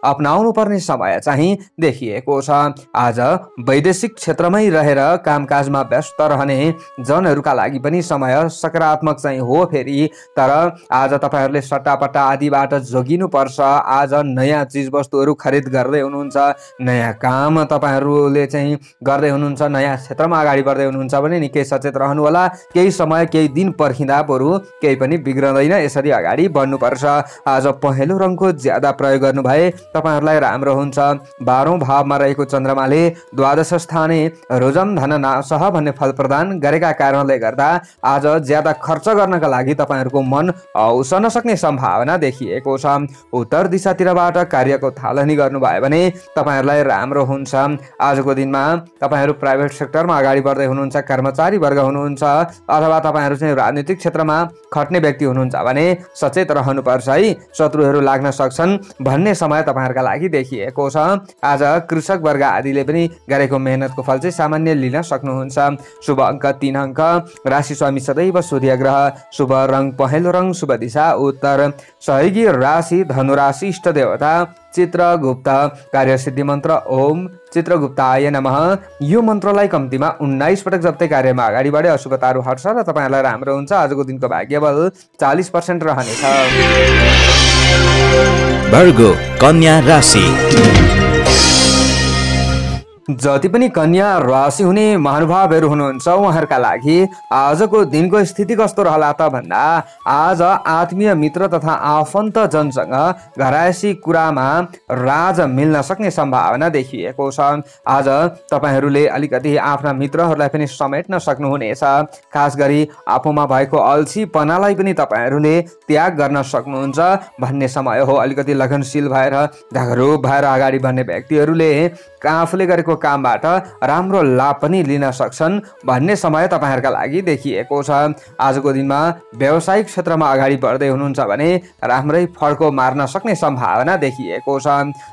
अपनाउनु पर्ने समय चाहिँ देखिएको छ। आज वैदेशिक क्षेत्रमै रहेर कामकाजमा व्यस्त रहने जनहरूका लागि पनि समय सकारात्मक चाहिँ हो फेरि, तर आज तपाईहरुले सट्टापट्टा आदिबाट जोगिनु पर्छ। आज नयाँ चिजवस्तुहरू खरिद गर्दै हुनुहुन्छ, नयाँ काम तपाईहरुले चाहिँ गर्दै हुनुहुन्छ, नयाँ क्षेत्रमा अगाडि बढ्दै हुनुहुन्छ भने निकै सचेत रहनु होला। केही समय केही दिन पर्खिँदा बरु केही पनि बिग्रदैन, यसरी अगाडि बढ्नुपर्छ। आज पहेँलो रङको ज्यादा प्रयोग गर्नु भए तपाईहरुलाई राम्रो हुन्छ। 12औं भावमा रहेको चन्द्रमाले द्वादश स्थाने रोजम धन नासह भन्ने फल प्रदान गरेका कारणले गर्दा आज ज्यादा खर्च गर्नका लागि तपाईहरुको मन औसन सक्ने सम्भावना देखिएको छ। छ। उत्तर दिशातिरबाट कार्यको थालनी गर्नुभयो भने तपाईहरुलाई राम्रो हुन्छ। आजको दिनमा तपाईहरु प्राइभेट सेक्टरमा अगाडि बढ्दै हुनुहुन्छ, कर्मचारी वर्ग हुनुहुन्छ अथवा तपाईहरु चाहिँ राजनीतिक क्षेत्रमा खट्ने व्यक्ति हुनुहुन्छ भने सचेत रहनुपर्छ है, शत्रुहरू लाग्न सक्छन् भन्ने समय तपाईहरुका लागि देखिएको छ। आज कृषक वर्ग आदिले पनि गरेको मेहनतको फल चाहिँ सामान्य लिन सक्नुहुन्छ। शुभ अङ्क 3 अङ्क, राशि स्वामी सदैव सूर्य ग्रह, शुभ रङ पहेँलो रङ, शुभ दिशा उत्तर, सहयोगी राशि धनु राशि, इष्ट देवता चित्रगुप्त, कार्यसिद्धि मन्त्र ओम चित्रगुप्ताय नमः। यो मन्त्रलाई कम्तीमा 19 पटक जप्दै कार्यमा अगाडि बढे अशुभताहरू हट्छ र तपाईहरुलाई राम्रो हुन्छ। आजको दिनको भाग्यबल 40% रहनेछ। वर्गो कन्या राशि। जति पनि कन्या राशि हुने महानुभावहरू हुनुहुन्छ उहाँहरूका लागि आजको दिनको स्थिति कस्तो रहला त भन्दा आज आत्मीय मित्र तथा आफन्त जनसँग घरायसी कुरामा राज मिल्न सक्ने सम्भावना देखिएको छ। आज तपाईहरूले अलिकति आफ्ना मित्रहरूलाई पनि समेट्न सक्नुहुनेछ। खास गरी आफूमा भएको अल्छीपनालाई पनि तपाईहरूले त्याग गर्न सक्नुहुन्छ भन्ने समय हो। अलिकति लगनशील भएर जागरुक भएर अगाडि बढ्ने व्यक्तिहरूले आफूले गरेको कामबाट राम्रो लाभ पनि लिन सक्छन् भन्ने समय तपाईहरुका लागि देखिएको छ। आजको दिनमा व्यावसायिक क्षेत्रमा अगाडि बढ्दै हुनुहुन्छ भने राम्रै फड्को मार्न सक्ने सम्भावना देखिएको छ।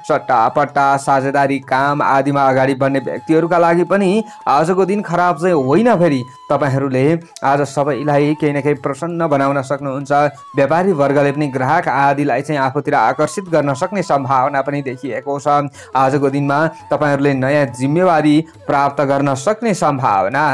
सट्टा पट्टा साझेदारी काम आदिमा अगाडि बढ्ने व्यक्तिहरूका लागि पनि आजको दिन खराब चाहिँ होइन। फेरि तपाईहरूले आज सबैलाई केही न केही प्रसन्न बनाउन सक्नुहुन्छ। व्यापारी वर्गले पनि ग्राहक आदिलाई चाहिँ आफूतिर आकर्षित गर्न सक्ने सम्भावना पनि देखिएको छ। आजको दिनमा तपाईहरूले नयाँ जिम्मेवारी प्राप्त गर्न सक्ने सम्भावना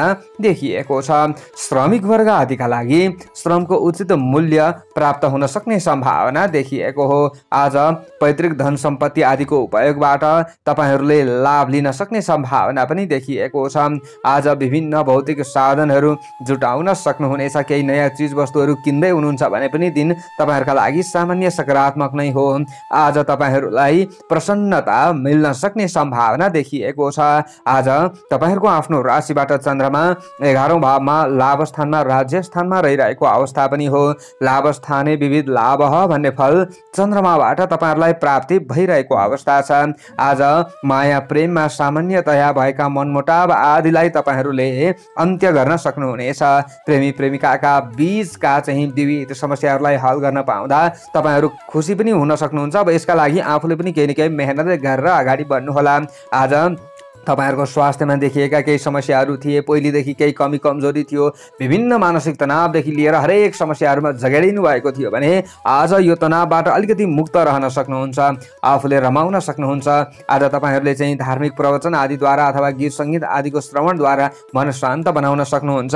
देखिएको छ। श्रमिक वर्ग आदिका लागि श्रमको उचित मूल्य प्राप्त हुन सक्ने सम्भावना देखिएको हो। आज पैतृक धन सम्पत्ति आदिको उपयोगबाट तपाईहरूले लाभ लिन सक्ने सम्भावना पनि देखिएको छ। आज विभिन्न भौतिक साधनहरू जुटाउन सक्नुहुनेछ। केही नयाँ चिज वस्तुहरू किन्दै हुनुहुन्छ भने पनि दिन तपाईहरूका लागि सामान्य सकारात्मक नै हो। आज तपाईहरूलाई प्रसन्नता मिल्न सक्ने सम्भावना देखिएको छ। आज तपाईहरूको आफ्नो राशिबाट चन्द्रमा 11औं भावमा लाभ स्थानमा राज्य स्थानमा रहिरहेको अवस्था पनि हो। लाभ स्थाने विविध लाभ भन्ने फल चन्द्रमाबाट तपाईहरूलाई प्राप्ति भइरहेको अवस्था छ। आज माया प्रेममा सामान्यतया भएका मनमुटाव आदिलाई तपाईहरूले अन्त्य गर्न सक्नुहुनेछ। प्रेमी प्रेमिकाका बीचका चाहिँ विविध समस्याहरूलाई हल गर्न पाउँदा तपाईहरू खुसी पनि हुन सक्नुहुन्छ। अब यसका लागि आफूले पनि केही न केही मेहनत गरेर अगाडि बढ्नुहोला। आज तपाईहरूको स्वास्थ्यमा देखिएका केही समस्याहरू थिए, पहिलेदेखि केही कमी कमजोरी थियो, विभिन्न मानसिक तनावदेखि लिएर हरेक समस्याहरूमा झगडिनु भएको थियो भने आज यो तनावबाट अलिकति मुक्त रहन सक्नुहुन्छ। आफूले रमाउन सक्नुहुन्छ। आज तपाईहरूले चाहिँ धार्मिक प्रवचन आदिद्वारा अथवा गीत सङ्गीत आदिको श्रवणद्वारा मन शान्त बनाउन सक्नुहुन्छ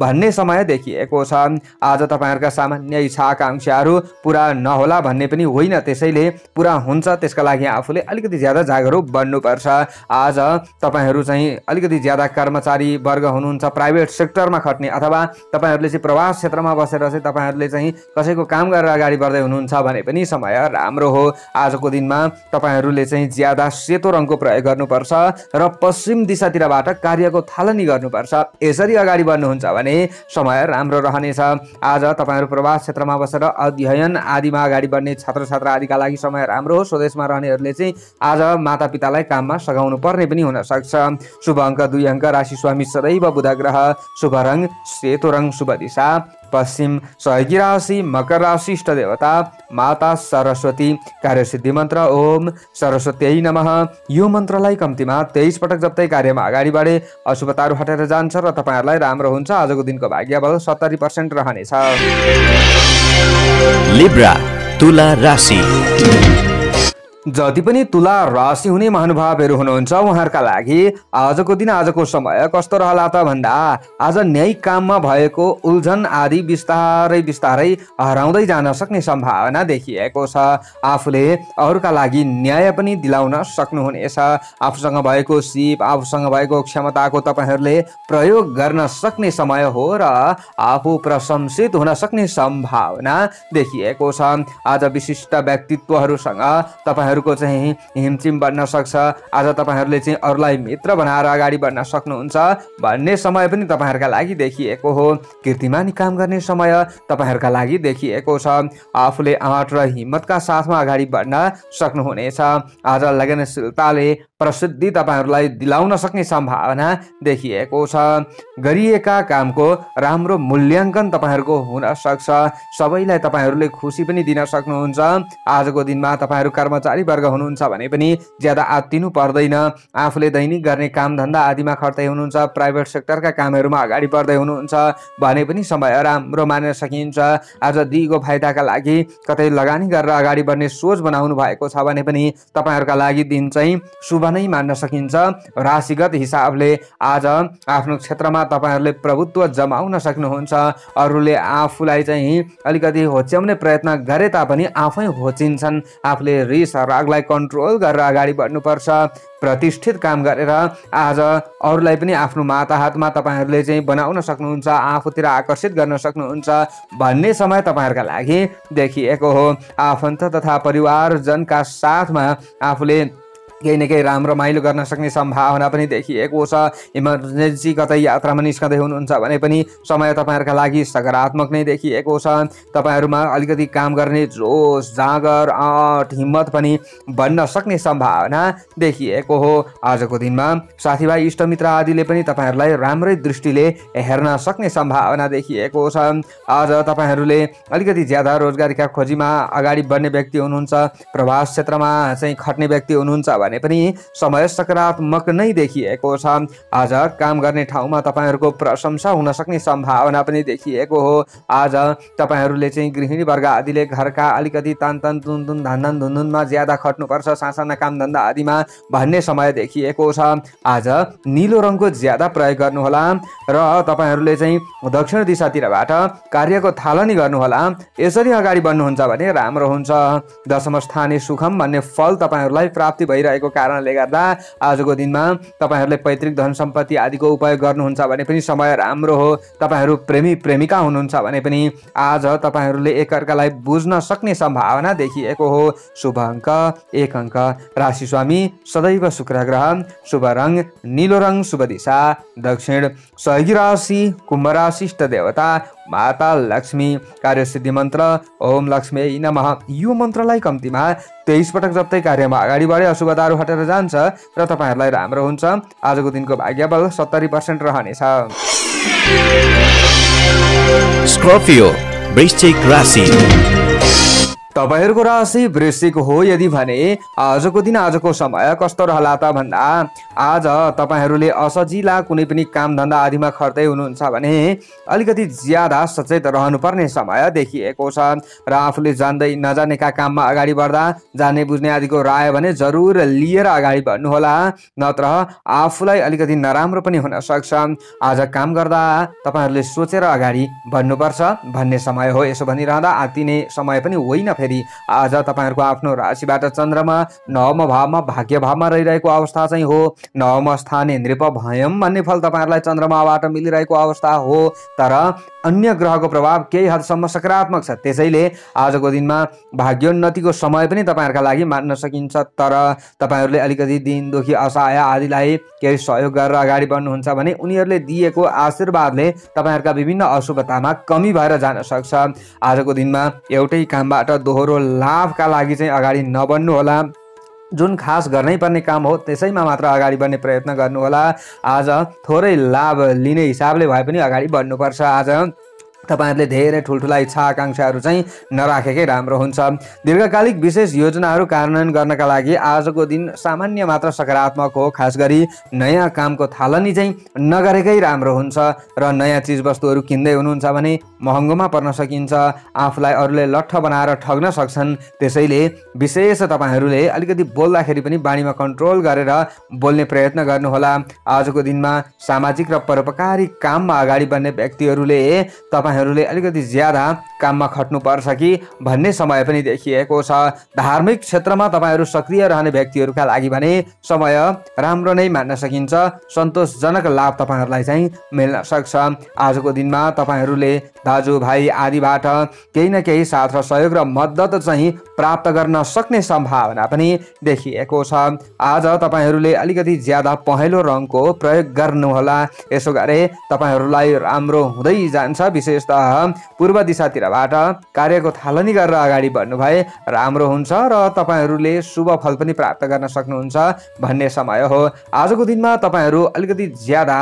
भन्ने समय देखिएको छ। आज तपाईहरूका सामान्य इच्छा आकाङ्क्षाहरू पुरा नहोला भन्ने पनि होइन, त्यसैले पुरा हुन्छ। त्यसका लागि आफूले अलिकति ज्यादा जागरुक बन्नुपर्छ। आज तपाईहरू चाहिँ अलिकति ज्यादा कर्मचारी वर्ग हुनुहुन्छ, प्राइभेट सेक्टरमा खट्ने अथवा तपाईहरूले चाहिँ प्रवास क्षेत्रमा बसेर चाहिँ तपाईहरूले चाहिँ कसैको काम गरेर अगाडि बढ्दै हुनुहुन्छ भने पनि समय राम्रो हो। आजको दिनमा तपाईहरूले चाहिँ ज्यादा सेतो रङको प्रयोग गर्नुपर्छ र पश्चिम दिशातिरबाट कार्यको थालनी गर्नुपर्छ। यसरी अगाडि बढ्नुहुन्छ भने समय राम्रो रहनेछ। आज तपाईहरू प्रवास क्षेत्रमा बसेर अध्ययन आदिमा अगाडि बढ्ने छात्र छात्रा आदिका लागि समय राम्रो हो। स्वदेशमा रहनेहरूले चाहिँ आज मातापितालाई काममा सघाउनु पर्ने पनि हुन सक्छ। शुभ अङ्क 2 अङ्क, राशि स्वामी सदैव बुध ग्रह, शुभ रङ सेतो रङ, शुभ दिशा पश्चिम, सहयोगी राशि मकर राशि, इष्ट देवता माता सरस्वती, कार्यसिद्धि मन्त्र ओम सरस्वती नमः। यो मन्त्रलाई कम्तीमा 23 पटक जप्दै कार्यमा अगाडि बढे अशुभताहरू हटेर जान्छ र तपाईहरूलाई राम्रो हुन्छ। आजको दिनको भाग्यबल 70% रहनेछ। लिब्रा तुला राशि। जति पनि तुला राशि हुने महानुभावहरू हुनुहुन्छ उहाँहरूका लागि आजको दिन आजको समय कस्तो रहला त भन्दा आज न्यायिक काममा भएको उल्झन आदि बिस्तारै बिस्तारै हराउँदै जान सक्ने सम्भावना देखिएको छ। आफूले अरूका लागि न्याय पनि दिलाउन सक्नुहुनेछ। आफूसँग भएको सिप आफूसँग भएको क्षमताको तपाईहरूले प्रयोग गर्न सक्ने समय हो र आफू प्रशंसित हुन सक्ने सम्भावना देखिएको छ। आज विशिष्ट व्यक्तित्वहरूसँग तपाईहरू तपाईँहरूको चाहिँ हिमचिम बढ्न सक्छ। आज तपाईँहरूले चाहिँ अरूलाई मित्र बनाएर अगाडि बढ्न सक्नुहुन्छ भन्ने समय पनि तपाईँहरूका लागि देखिएको हो। कीर्तिमानी काम गर्ने समय तपाईँहरूका लागि देखिएको छ। आफूले आँट र हिम्मतका साथमा अगाडि बढ्न सक्नुहुनेछ। आज लगनशीलताले प्रसिद्धि तपाईँहरूलाई दिलाउन सक्ने सम्भावना देखिएको छ। गरिएका कामको राम्रो मूल्याङ्कन तपाईँहरूको हुन सक्छ। सबैलाई तपाईँहरूले खुसी पनि दिन सक्नुहुन्छ। आजको दिनमा तपाईँहरू कर्मचारी वर्ग हुनुहुन्छ भने पनि ज्यादा आत्तिनु पर्दैन। आफूले दैनिक गर्ने काम धन्दा आदिमा खट्दै हुनुहुन्छ, प्राइभेट सेक्टरका कामहरूमा अगाडि बढ्दै हुनुहुन्छ भने पनि समय राम्रो मान्न सकिन्छ। आज दिगो फाइदाका लागि कतै लगानी गरेर अगाडि बढ्ने सोच बनाउनु भएको छ भने पनि तपाईँहरूका लागि दिन चाहिँ शुभ नै मान्न सकिन्छ। राशिगत हिसाबले आज आफ्नो क्षेत्रमा तपाईँहरूले प्रभुत्व जमाउन सक्नुहुन्छ। अरूले आफूलाई चाहिँ अलिकति होच्याउने प्रयत्न गरे तापनि आफै होचिन्छन्। आफूले रिस रागलाई कन्ट्रोल गरेर अगाडि बढ्नुपर्छ। प्रतिष्ठित काम गरेर आज अरूलाई पनि आफ्नो माता हातमा तपाईँहरूले चाहिँ बनाउन सक्नुहुन्छ, आफूतिर आकर्षित गर्न सक्नुहुन्छ भन्ने समय तपाईँहरूका लागि देखिएको हो। आफन्त तथा परिवारजनका साथमा आफूले केही न केही राम्रो रमाइलो गर्न सक्ने सम्भावना पनि देखिएको छ। इमर्जेन्सी कतै यात्रामा निस्कँदै हुनुहुन्छ भने पनि समय तपाईँहरूका लागि सकारात्मक नै देखिएको छ। तपाईँहरूमा अलिकति काम गर्ने जोस, जाँगर, आँट, हिम्मत पनि बढ्न सक्ने सम्भावना देखिएको हो। आजको दिनमा साथीभाइ, इष्टमित्र आदिले पनि तपाईँहरूलाई राम्रै दृष्टिले हेर्न सक्ने सम्भावना देखिएको छ। आज तपाईँहरूले अलिकति ज्यादा रोजगारीका खोजीमा अगाडि बढ्ने व्यक्ति हुनुहुन्छ, प्रवास क्षेत्रमा चाहिँ खट्ने व्यक्ति हुनुहुन्छ भने पनि समय सकारात्मक नै देखिएको छ। आज काम गर्ने ठाउँमा तपाईँहरूको प्रशंसा हुन सक्ने सम्भावना पनि देखिएको हो। आज तपाईँहरूले चाहिँ गृहिणी वर्ग आदिले घरका अलिकति तानतान तुनतुन धानधान धुनधुनमा ज्यादा खट्नुपर्छ, सासाना काम धन्दा आदिमा भन्ने समय देखिएको छ। आज नीलो रङको ज्यादा प्रयोग गर्नुहोला र तपाईँहरूले चाहिँ दक्षिण दिशातिरबाट कार्यको थालनी गर्नुहोला। यसरी अगाडि बढ्नुहुन्छ भने राम्रो हुन्छ। दशम स्थाने सुखम भन्ने फल तपाईँहरूलाई प्राप्ति भइरहेको कारणले गर्दा आजको दिनमा तपाईँहरूले पैतृक धन सम्पत्ति आदिको उपयोग गर्नुहुन्छ भने पनि समय राम्रो हो। तपाईँहरू प्रेमी प्रेमिका हुनुहुन्छ भने पनि आज तपाईँहरूले एकअर्कालाई बुझ्न सक्ने सम्भावना देखिएको हो। शुभ अङ्क 1 अङ्क। राशि स्वामी सदैव शुक्र ग्रह। शुभ रङ नीलो रङ। शुभ दिशा दक्षिण। सहयोगी राशि कुम्भ राशि। इष्ट देवता माता लक्ष्मी। कार्यसिद्धि मन्त्र ओम लक्ष्मी नमः। यो मन्त्रलाई कम्तीमा 23 पटक जप्दै कार्यमा अगाडि बढे अशुभताहरू हटेर जान्छ र तपाईँहरूलाई राम्रो हुन्छ। आजको दिनको भाग्यबल 70% रहनेछ। स्कर्पियो वृश्चिक राशि। तपाईहरूको राशि वृश्चिक हो यदि भने आजको दिन, आजको समय कस्तो रहला त भन्दा आज तपाईँहरूले असजिला कुनै पनि काम धन्दा आदिमा खट्दै हुनुहुन्छ भने अलिकति ज्यादा सचेत रहनुपर्ने समय देखिएको छ र आफूले जान्दै नजानेका काममा अगाडि बढ्दा जाने बुझ्ने आदिको राय भने जरुर लिएर अगाडि बढ्नुहोला, नत्र आफूलाई अलिकति नराम्रो पनि हुन सक्छ। आज काम गर्दा तपाईँहरूले सोचेर अगाडि बढ्नुपर्छ भन्ने समय हो। यसो भनिरहँदा आत्तिने समय पनि होइन। फेरि आज तपाईँहरूको आफ्नो राशिबाट चन्द्रमा नवम भावमा भाग्य भावमा रहिरहेको अवस्था चाहिँ हो। नवम स्थाने नृप भयम भन्ने फल तपाईँहरूलाई चन्द्रमाबाट मिलिरहेको अवस्था हो, तर अन्य ग्रहको प्रभाव केही हदसम्म सकारात्मक छ। त्यसैले आजको दिनमा भाग्योन्नतिको समय पनि तपाईँहरूका लागि मान्न सकिन्छ। तर तपाईँहरूले अलिकति दिन दुखी असहाय आदिलाई केही सहयोग गरेर अगाडि बढ्नुहुन्छ भने उनीहरूले दिएको आशीर्वादले तपाईँहरूका विभिन्न अशुभतामा कमी भएर जान सक्छ। आजको दिनमा एउटै कामबाट दोहोरो लाभका लागि चाहिँ अगाडि नबढ्नु होला। जुन खास गर्नै पर्ने काम हो त्यसैमा मात्र अगाडि बढ्ने प्रयत्न गर्नुहोला। आज थोरै लाभ लिने हिसाबले भए पनि अगाडि बढ्नुपर्छ। आज तपाईहरुले धेरै ठुलठुला इच्छा आकांक्षाहरू चाहिँ नराखेकै राम्रो हुन्छ। दीर्घकालिक विशेष योजनाहरू कार्यान्वयन गर्नका लागि आजको दिन सामान्य मात्र सकारात्मक हो। खास गरी नयाँ कामको थालनी चाहिँ नगरेकै राम्रो हुन्छ र नयाँ चीज वस्तुहरू किन्दै हुनुहुन्छ भने महँगोमा पर्न सकिन्छ। आफूलाई अरूले लट्ठ बनाएर ठग्न सक्छन्। त्यसैले विशेष तपाईहरुले अलिकति बोल्दाखेरि पनि बाणीमा कन्ट्रोल गरेर बोल्ने प्रयत्न गर्नुहोला। आजको दिनमा सामाजिक र परोपकारी काममा अगाडि बढ्ने व्यक्तिहरूले तपाईहरुले अलिकति ज्यादा काममा खट्नुपर्छ कि भन्ने समय पनि देखिएको छ। धार्मिक क्षेत्रमा तपाईँहरू सक्रिय रहने व्यक्तिहरूका लागि भने समय राम्रो नै मान्न सकिन्छ। सन्तोषजनक लाभ तपाईँहरूलाई चाहिँ मिल्न सक्छ। आजको दिनमा तपाईँहरूले दाजुभाइ आदिबाट केही न केही साथ र सहयोग र मद्दत चाहिँ प्राप्त गर्न सक्ने सम्भावना पनि देखिएको छ। आज तपाईँहरूले अलिकति ज्यादा पहेँलो रङको प्रयोग गर्नुहोला। यसो गरे तपाईँहरूलाई राम्रो हुँदै जान्छ। विशेषतः पूर्व दिशातिरबाट कार्यको थालनी गरेर अगाडि बढ्नु भए राम्रो हुन्छ र तपाईँहरूले शुभ फल पनि प्राप्त गर्न सक्नुहुन्छ भन्ने समय हो। आजको दिनमा तपाईँहरू अलिकति ज्यादा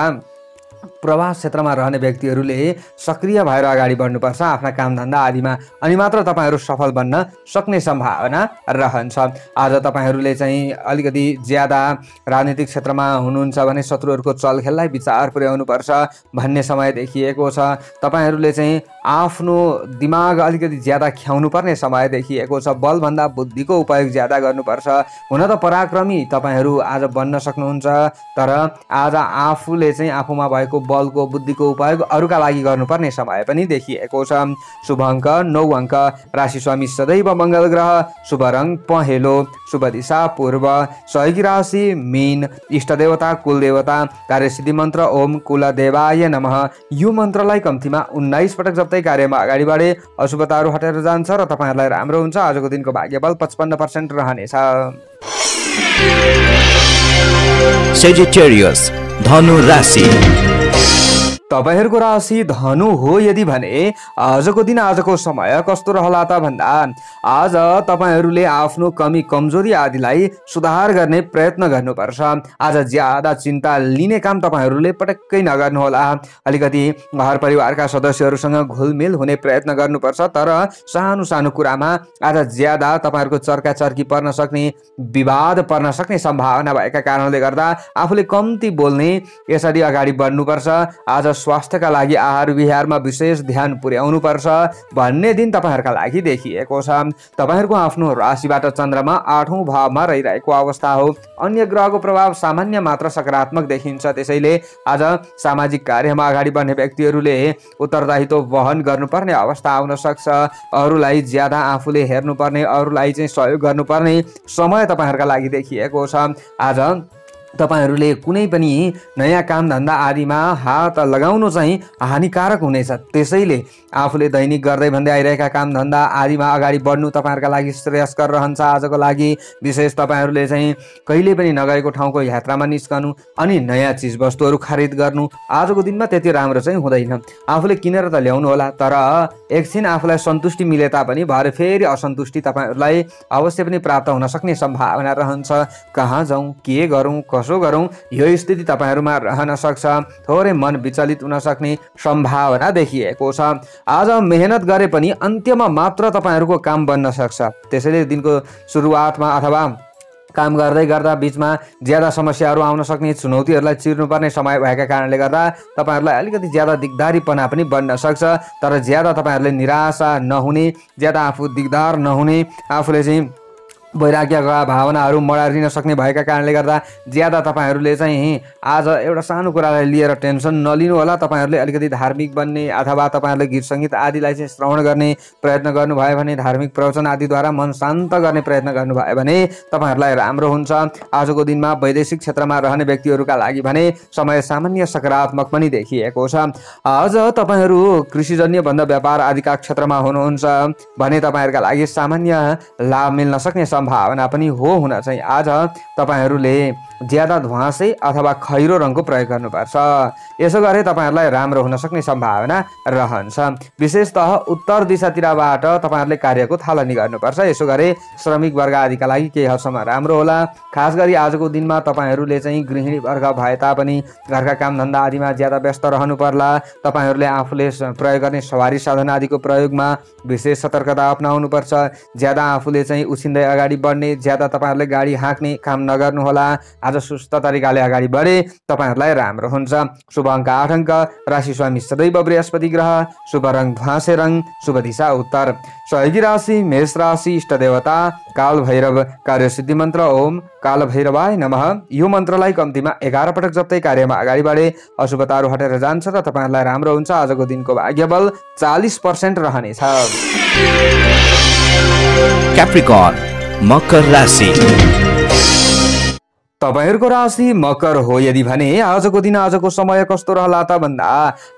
प्रवास क्षेत्रमा रहने व्यक्तिहरूले सक्रिय भएर अगाडि बढ्नुपर्छ आफ्ना कामधन्दा आदिमा, अनि मात्र तपाईँहरू सफल बन्न सक्ने सम्भावना रहन्छ। आज तपाईँहरूले चाहिँ अलिकति ज्यादा राजनीतिक क्षेत्रमा हुनुहुन्छ भने शत्रुहरूको चलखेललाई विचार पुर्याउनुपर्छ भन्ने समय देखिएको छ। तपाईँहरूले चाहिँ आफ्नो दिमाग अलिकति ज्यादा ख्याउनु पर्ने समय देखिएको छ। बलभन्दा बुद्धिको उपयोग ज्यादा गर्नुपर्छ। हुन त पराक्रमी तपाईँहरू आज बन्न सक्नुहुन्छ, तर आज आफूले चाहिँ आफूमा भएको बलको बुद्धिको उपयोग अरूका लागि गर्नुपर्ने समय पनि देखिएको छ। शुभ अङ्क 9 अङ्क। राशि स्वामी सदैव मङ्गल ग्रह। शुभ रङ पहेँलो। शुभ दिशा पूर्व। सहयोगी राशि मीन। इष्ट देवता कुलदेवता। कार्यसिद्धि मन्त्र ओम कुलदेवाय नमः। यो मन्त्रलाई कम्तीमा 19 पटक जप्दै कार्यमा अगाडि बढे अशुभताहरू हटेर जान्छ र तपाईँहरूलाई राम्रो हुन्छ। आजको दिनको भाग्यबल 55% रहनेछ। सेजिटेरियस धनु राशि। तपाईहरूको राशि धनु हो यदि भने आजको दिन आजको समय कस्तो रहला त भन्दा आज तपाईहरूले आफ्नो कमी कमजोरी आदिलाई सुधार गर्ने प्रयत्न गर्नुपर्छ। आज ज्यादा चिन्ता लिने काम तपाईहरूले पटक्कै नगर्नुहोला। अलिकति घर परिवारका सदस्यहरूसँग घुलमिल हुने प्रयत्न गर्नुपर्छ, तर सानो सानो कुरामा आज ज्यादा तपाईहरूको चर्का चर्की पर्न सक्ने, विवाद पर्न सक्ने सम्भावना भएका कारणले गर्दा आफूले कम्ती बोल्ने, यसरी अगाडि बढ्नुपर्छ। आज स्वास्थ्यका लागि आहार विहारमा विशेष ध्यान पुर्याउनु पर्छ भन्ने दिन तपाईहरूका लागि देखिएको छ। तपाईहरूको आफ्नो राशिबाट चन्द्रमा 8औं भावमा रहिरहेको अवस्था हो। अन्य ग्रहको प्रभाव सामान्य मात्र सकारात्मक देखिन्छ। त्यसैले आज सामाजिक कार्यमा अगाडि बढ्ने व्यक्तिहरूले उत्तरदायित्व वहन गर्नुपर्ने अवस्था आउन सक्छ। अरूलाई ज्यादा आफूले हेर्नुपर्ने, अरूलाई चाहिँ सहयोग गर्नुपर्ने समय तपाईहरूका लागि देखिएको छ। आज तपाईहरूले कुनै पनि नयाँ कामधन्दा आदिमा हात लगाउनु चाहिँ हानिकारक हुनेछ। त्यसैले आफूले दैनिक गर्दै भन्दै आइरहेका कामधन्दा आदिमा अगाडि बढ्नु तपाईँहरूका लागि श्रेयस्कर रहन्छ। आजको लागि विशेष तपाईँहरूले चाहिँ कहिले पनि नगएको ठाउँको यात्रामा निस्कनु अनि नयाँ चिजवस्तुहरू खरिद गर्नु आजको दिनमा त्यति राम्रो चाहिँ हुँदैन। आफूले किनेर त ल्याउनु होला, तर एकछिन आफूलाई सन्तुष्टि मिले तापनि भरे फेरि असन्तुष्टि तपाईँहरूलाई अवश्य पनि प्राप्त हुन सक्ने सम्भावना रहन्छ। कहाँ जाउँ, के गरौँ, कसो गरौँ, यो स्थिति तपाईहरूमा रहन सक्छ। थोरै मन विचलित हुन सक्ने सम्भावना देखिएको छ। आज मेहनत गरे पनि अन्त्यमा मात्र तपाईहरूको काम बन्न सक्छ। त्यसैले दिनको सुरुवातमा अथवा काम गर्दै गर्दा बीचमा ज्यादा समस्याहरू आउन सक्ने, चुनौतीहरूलाई चिर्नुपर्ने समय भएका कारणले गर्दा तपाईहरूलाई अलिकति ज्यादा दिगदारीपना पनि बन्न सक्छ। तर ज्यादा तपाईहरूले निराशा नहुने, ज्यादा आफू दिगदार नहुने, आफूले चाहिँ वैराग्यका भावनाहरू मडारिन सक्ने भएका कारणले गर्दा ज्यादा तपाईहरूले चाहिँ आज एउटा सानो कुरालाई लिएर टेन्सन नलिनु होला। तपाईहरूले अलिकति धार्मिक बन्ने अथवा तपाईहरूले गीत सङ्गीत आदिलाई चाहिँ श्रवण गर्ने प्रयत्न गर्नुभयो भने, धार्मिक प्रवचन आदिद्वारा मन शान्त गर्ने प्रयत्न गर्नुभयो भने तपाईँहरूलाई राम्रो हुन्छ। आजको दिनमा वैदेशिक क्षेत्रमा रहने व्यक्तिहरूका लागि भने समय सामान्य सकारात्मक पनि देखिएको छ। आज तपाईँहरू कृषिजन्य भन्दा व्यापार आदिका क्षेत्रमा हुनुहुन्छ भने तपाईँहरूका लागि सामान्य लाभ मिल्न सक्ने सम्भावना पनि हो हुन चाहिँ। आज तपाईहरूले ज्यादा ध्वाँसे अथवा खैरो रङको प्रयोग गर्नुपर्छ। यसो गरे तपाईहरूलाई राम्रो हुन सक्ने सम्भावना रहन्छ। विशेषतः उत्तर दिशातिरबाट तपाईहरूले कार्यको थालनी गर्नुपर्छ। यसो गरे श्रमिक वर्ग आदिका लागि केही हदसम्म राम्रो होला। खास गरी आजको दिनमा तपाईहरूले चाहिँ गृहिणी वर्ग भए तापनि घरका कामधन्दा आदिमा ज्यादा व्यस्त रहनु पर्ला। तपाईहरूले आफूले प्रयोग गर्ने सवारी साधन आदिको प्रयोगमा विशेष सतर्कता अपनाउनुपर्छ। ज्यादा आफूले चाहिँ उछिन्दै अगाडि अगाडि बढ्ने, ज्यादा तपाईँहरूले गाडी हाँक्ने काम नगर्नुहोला। आज सुस्त तरिकाले अगाडि बढे तपाईँहरूलाई राम्रो हुन्छ। शुभ अङ्क 8 अङ्क, राशि स्वामी सदैव बृहस्पति ग्रह, शुभ रङ ध्वाँसे रङ, शुभ दिशा उत्तर। सहयोगी राशि मेष राशि, इष्ट देवता काल भैरव, कार्यसिद्धि मन्त्र ओम काल भैरवाय नमः। यो मन्त्रलाई कम्तीमा 11 पटक जप्दै कार्यमा अगाडि बढे अशुभताहरू हटेर जान्छ र तपाईँहरूलाई राम्रो हुन्छ। आजको दिनको भाग्यबल 40% रहनेछ। क्याप्रिकर्न मकर राशि। तपाईहरूको राशि मकर हो यदि भने आजको दिन आजको समय कस्तो रहला त भन्दा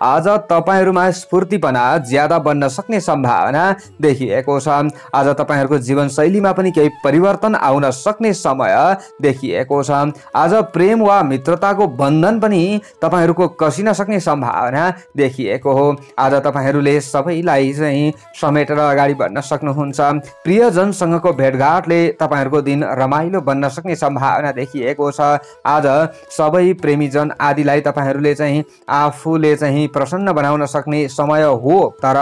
आज तपाईहरूमा स्फूर्तिपना ज्यादा बन्न सक्ने सम्भावना देखिएको छ। आज तपाईहरूको जीवनशैलीमा पनि केही परिवर्तन आउन सक्ने समय देखिएको छ। आज प्रेम वा मित्रताको बन्धन पनि तपाईहरूको कसिन सक्ने सम्भावना देखिएको हो। आज तपाईहरूले सबैलाई चाहिँ समेटेर अगाडि बढ्न सक्नुहुन्छ। प्रियजनसँगको भेटघाटले तपाईहरूको दिन रमाइलो बन्न सक्ने सम्भावना देखिएको छ। आज सबै प्रेमीजन आदिलाई तपाईहरूले चाहिँ आफूले चाहिँ प्रसन्न बनाउन सक्ने समय हो। तर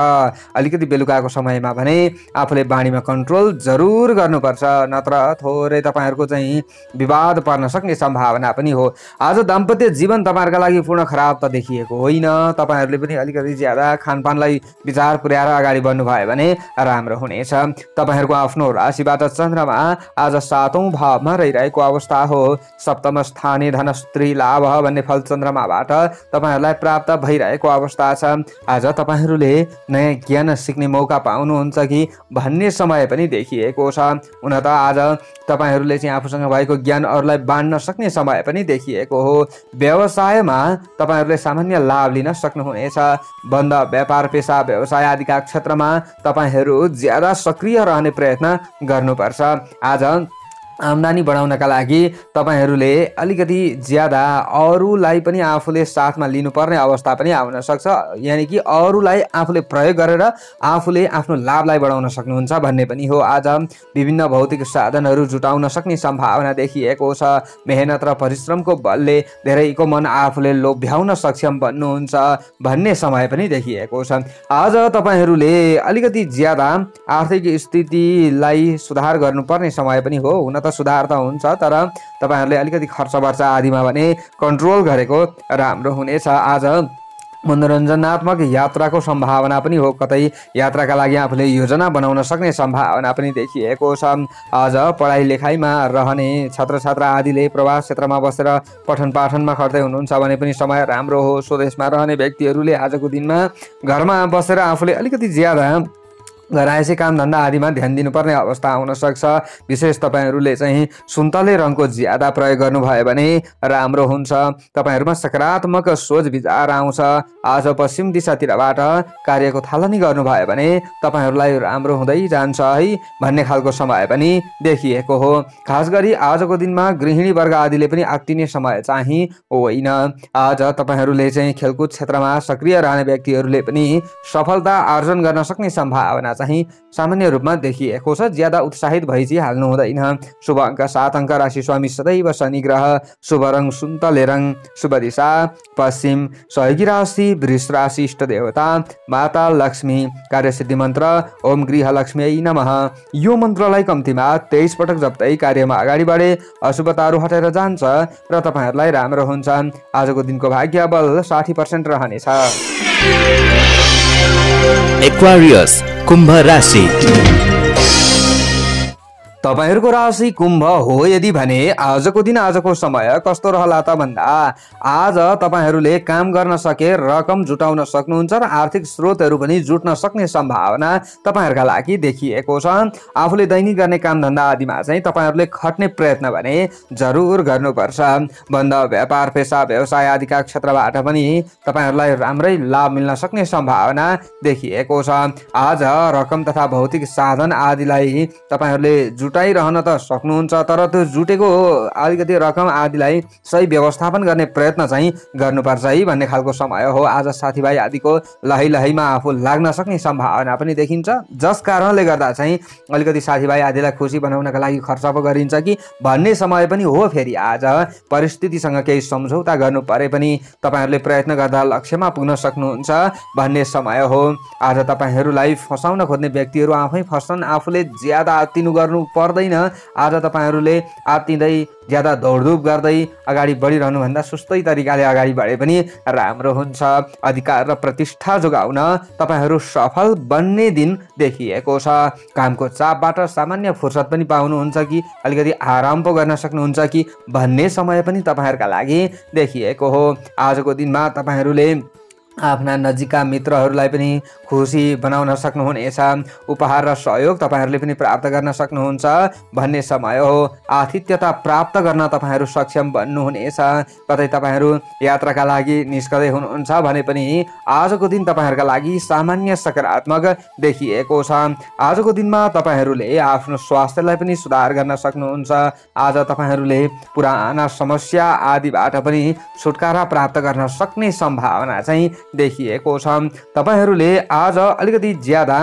अलिकति बेलुकाको समयमा भने आफूले बाणीमा कन्ट्रोल जरुर गर्नुपर्छ, नत्र थोरै तपाईहरूको चाहिँ विवाद पर्न सक्ने सम्भावना पनि हो। आज दाम्पत्य जीवन तपाईहरुका लागि पूर्ण खराब त देखिएको होइन। तपाईहरूले पनि अलिकति ज्यादा खानपानलाई विचार पुर्याएर अगाडि बढ्नु भयो भने राम्रो हुनेछ। तपाईहरूको आफ्नो राशिबाट चन्द्रमा आज 7औं भावमा रहिरहेको अवस्था हो। सप्तम स्थानीय धन स्त्री लाभ भन्ने फल चन्द्रमाबाट तपाईहरूलाई प्राप्त भइरहेको अवस्था छ। आज तपाईहरूले नयाँ ज्ञान सिक्ने मौका पाउनुहुन्छ कि भन्ने समय पनि देखिएको छ। हुन त आज तपाईहरूले चाहिँ आफूसँग भएको ज्ञान अरूलाई बाँड्न सक्ने समय पनि देखिएको हो। व्यवसायमा तपाईहरूले सामान्य लाभ लिन सक्नुहुनेछ। बन्द व्यापार पेसा व्यवसाय आदिका क्षेत्रमा तपाईहरू ज्यादा सक्रिय रहने प्रयत्न गर्नुपर्छ। आज आम्दानी बढाउनका लागि तपाईहरूले अलिकति ज्यादा अरूलाई पनि आफूले साथमा लिनुपर्ने अवस्था पनि आउन सक्छ। यानि कि अरूलाई आफूले प्रयोग गरेर आफूले आफ्नो लाभलाई बढाउन सक्नुहुन्छ भन्ने पनि हो। आज विभिन्न भौतिक साधनहरू जुटाउन सक्ने सम्भावना देखिएको छ। मेहनत र परिश्रमको बलले धेरैको मन आफूले लोभ्याउन सक्षम बन्नुहुन्छ भन्ने समय पनि देखिएको छ। आज तपाईहरूले अलिकति ज्यादा आर्थिक स्थितिलाई सुधार गर्नुपर्ने समय पनि हो। हुन सुधार त हुन्छ, तर तपाईहरूले अलिकति खर्च वर्च आदिमा भने कन्ट्रोल गरेको राम्रो हुनेछ। आज मनोरञ्जनात्मक यात्राको सम्भावना पनि हो। कतै यात्राका लागि आफूले योजना बनाउन सक्ने सम्भावना पनि देखिएको छ। आज पढाइ लेखाइमा रहने छात्र छात्रा आदिले प्रवास क्षेत्रमा बसेर पठन पाठनमा खर्दै हुनुहुन्छ भने पनि समय राम्रो हो। स्वदेशमा रहने व्यक्तिहरूले आजको दिनमा घरमा बसेर आफूले अलिकति ज्यादा घरायसी काम धन्दा आदिमा ध्यान दिनुपर्ने अवस्था आउन सक्छ। विशेष तपाईहरूले चाहिँ सुन्तले रङको ज्यादा प्रयोग गर्नुभयो भने राम्रो हुन्छ। तपाईहरूमा सकारात्मक सोच विचार आउँछ। आज पश्चिम दिशातिरबाट कार्यको थालनी गर्नुभयो भने तपाईहरूलाई राम्रो हुँदै जान्छ है भन्ने खालको समय पनि देखिएको हो। खास गरी आजको दिनमा गृहिणी वर्ग आदिले पनि आत्तिने समय चाहिँ होइन। आज तपाईहरूले चाहिँ खेलकुद क्षेत्रमा सक्रिय रहने व्यक्तिहरूले पनि सफलता आर्जन गर्न सक्ने सम्भावना चाहिँ सामान्य रूपमा देखिएको छ। ज्यादा उत्साहित भइ चाहिँ हाल्नु हुँदैन। शुभ अङ्क 7 अङ्क, राशि स्वामी सदैव शनि ग्रह, शुभ रङ सुन्तले रङ, शुभ दिशा पश्चिम। सहयोगी राशि वृष राशि, इष्ट देवता माता लक्ष्मी, कार्यसिद्धि मन्त्र ओम गृह लक्ष्मी नमः। यो मन्त्रलाई कम्तीमा 23 पटक जप्दै कार्यमा अगाडि बढे अशुभताहरू हटेर जान्छ र तपाईहरूलाई राम्रो हुन्छ। आजको दिनको भाग्य बल 60% रहनेछ। एक्वारियस कुम्भ राशि। तपाईहरूको राशि कुम्भ हो यदि भने आजको दिन आजको समय कस्तो रहला त भन्दा आज तपाईहरूले काम गर्न सके रकम जुटाउन सक्नुहुन्छ र आर्थिक स्रोतहरू पनि जुट्न सक्ने सम्भावना तपाईहरूका लागि देखिएको छ। आफूले दैनिक गर्ने काम धन्दा आदिमा चाहिँ तपाईहरूले खट्ने प्रयत्न भने जरुर गर्नुपर्छ। बन्द व्यापार पेसा व्यवसाय आदिका क्षेत्रबाट पनि तपाईहरूलाई राम्रै लाभ मिल्न सक्ने सम्भावना देखिएको छ। आज रकम तथा भौतिक साधन आदिलाई तपाईहरूले जुटाइरहन त सक्नुहुन्छ, तर त्यो जुटेको अलिकति रकम आदिलाई सही व्यवस्थापन गर्ने प्रयत्न चाहिँ गर्नुपर्छ है भन्ने खालको समय हो। आज साथीभाइ आदिको लहैमा आफू लाग्न सक्ने सम्भावना पनि देखिन्छ, जस कारणले गर्दा चाहिँ अलिकति साथीभाइ आदिलाई खुसी बनाउनका लागि खर्च पो गरिन्छ कि भन्ने समय पनि हो। फेरि आज परिस्थितिसँग केही सम्झौता गर्नु परे पनि तपाईहरूले प्रयत्न गर्दा लक्ष्यमा पुग्न सक्नुहुन्छ भन्ने समय हो। आज तपाईहरूलाई फसाउन खोज्ने व्यक्तिहरू आफै फस्छन्। आफूले ज्यादा आत्तिनु गर्नु पर्दैन। आज तपाईहरुले आत्तिँदै ज्यादा दौडधुप गर्दै अगाडि बढिरहनुभन्दा सुस्तै तरिकाले अगाडि बढे पनि राम्रो हुन्छ। अधिकार र प्रतिष्ठा जोगाउन तपाईहरु सफल बन्ने दिन देखिएको छ। कामको चापबाट सामान्य फुर्सद पनि पाउनुहुन्छ कि अलिकति आराम पो गर्न सक्नुहुन्छ कि भन्ने समय पनि तपाईहरुका लागि देखिएको हो। आजको दिनमा तपाईहरुले आफ्ना नजिकका मित्रहरूलाई पनि खुसी बनाउन सक्नुहुनेछ। उपहार र सहयोग तपाईहरुले पनि प्राप्त गर्न सक्नुहुन्छ भन्ने समय हो। आतिथ्यता प्राप्त गर्न तपाईहरु सक्षम बन्नुहुनेछ। कतै तपाईहरु यात्राका लागि निस्कदै हुनुहुन्छ भने पनि आजको दिन तपाईहरुका लागि सामान्य सकारात्मक देखिएको छ। आजको दिनमा तपाईहरुले आफ्नो स्वास्थ्यलाई पनि सुधार गर्न सक्नुहुन्छ। आज तपाईहरुले पुराना समस्या आदिबाट पनि छुटकारा प्राप्त गर्न सक्ने सम्भावना चाहिँ देखिएको छ। तपाईहरुले आज अलिकति ज्यादा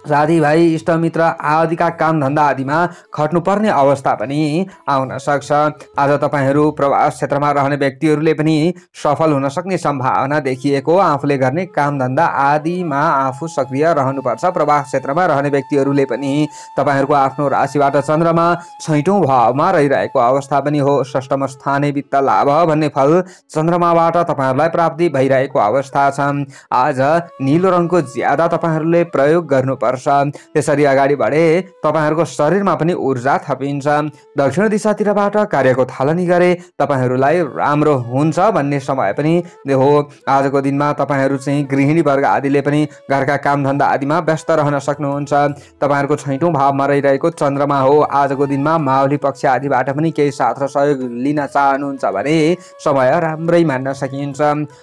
साथीभाइ इष्टमित्र आदिका काम धन्दा आदिमा खट्नुपर्ने अवस्था पनि आउन सक्छ। आज तपाईहरु प्रवास क्षेत्रमा रहने व्यक्तिहरूले पनि सफल हुन सक्ने सम्भावना देखिएको। आफूले गर्ने काम धन्दा आदिमा आफू सक्रिय रहनुपर्छ। प्रवास क्षेत्रमा रहने व्यक्तिहरूले पनि तपाईहरुको आफ्नो राशिबाट चन्द्रमा 6औं भावमा रहिरहेको अवस्था पनि हो। षष्ठम स्थाने वित्त लाभ भन्ने फल चन्द्रमाबाट तपाईहरुलाई प्राप्ति भइरहेको अवस्था छ। आज नीलो रङको ज्यादा तपाईहरुले प्रयोग गर्नुपर्छ। त्यसरी अगाडि बढे तपाईहरुको शरीरमा पनि ऊर्जा थपिन्छ। दक्षिण दिशातिरबाट कार्यको थालनी गरे तपाईहरुलाई राम्रो हुन्छ भन्ने समय पनि हो। आजको दिनमा तपाईहरु चाहिँ गृहिणी वर्ग आदिले पनि घरका काम धन्दा आदिमा व्यस्त रहन सक्नुहुन्छ। तपाईहरुको 6औं भावमा रहिरहेको चन्द्रमा हो। आजको दिनमा मावली पक्ष आदिबाट पनि केही साथ र सहयोग लिन चाहनुहुन्छ भने समय राम्रै मान्न सकिन्छ।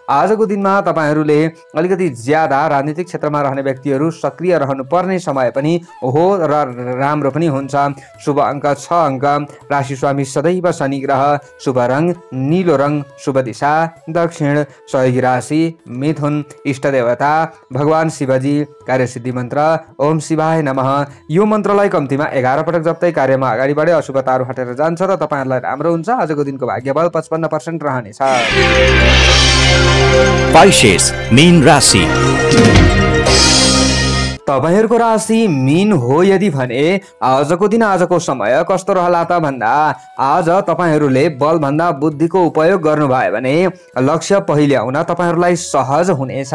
आजको दिनमा तपाईहरुले अलिकति ज्यादा राजनीतिक क्षेत्रमा रहने व्यक्तिहरु सक्रिय रहनु पर्ने समय पनि हो र राम्रो पनि हुन्छ। शुभ अङ्क 6 अङ्क। राशि स्वामी सदैव शनि ग्रह। शुभ रङ नीलो रङ। शुभ दिशा दक्षिण। सहयोगी राशि मिथुन। इष्ट देवता भगवान शिवजी। कार्यसिद्धि मन्त्र ओम शिवाय नमः। यो मन्त्रलाई कम्तीमा 11 पटक जप्दै कार्यमा अगाडि बढे अशुभताहरू हटेर जान्छ र तपाईहरुलाई राम्रो हुन्छ। आजको दिनको भाग्यबल 55% रहनेछ। Pisces, मीन राशि। तपाईहरुको राशि मीन हो यदि भने आजको दिन आजको समय कस्तो रहला त भन्दा आज तपाईहरुले बल भन्दा बुद्धिको उपयोग गर्नुभयो भने लक्ष्य पहिल्याउन तपाईहरुलाई सहज हुनेछ।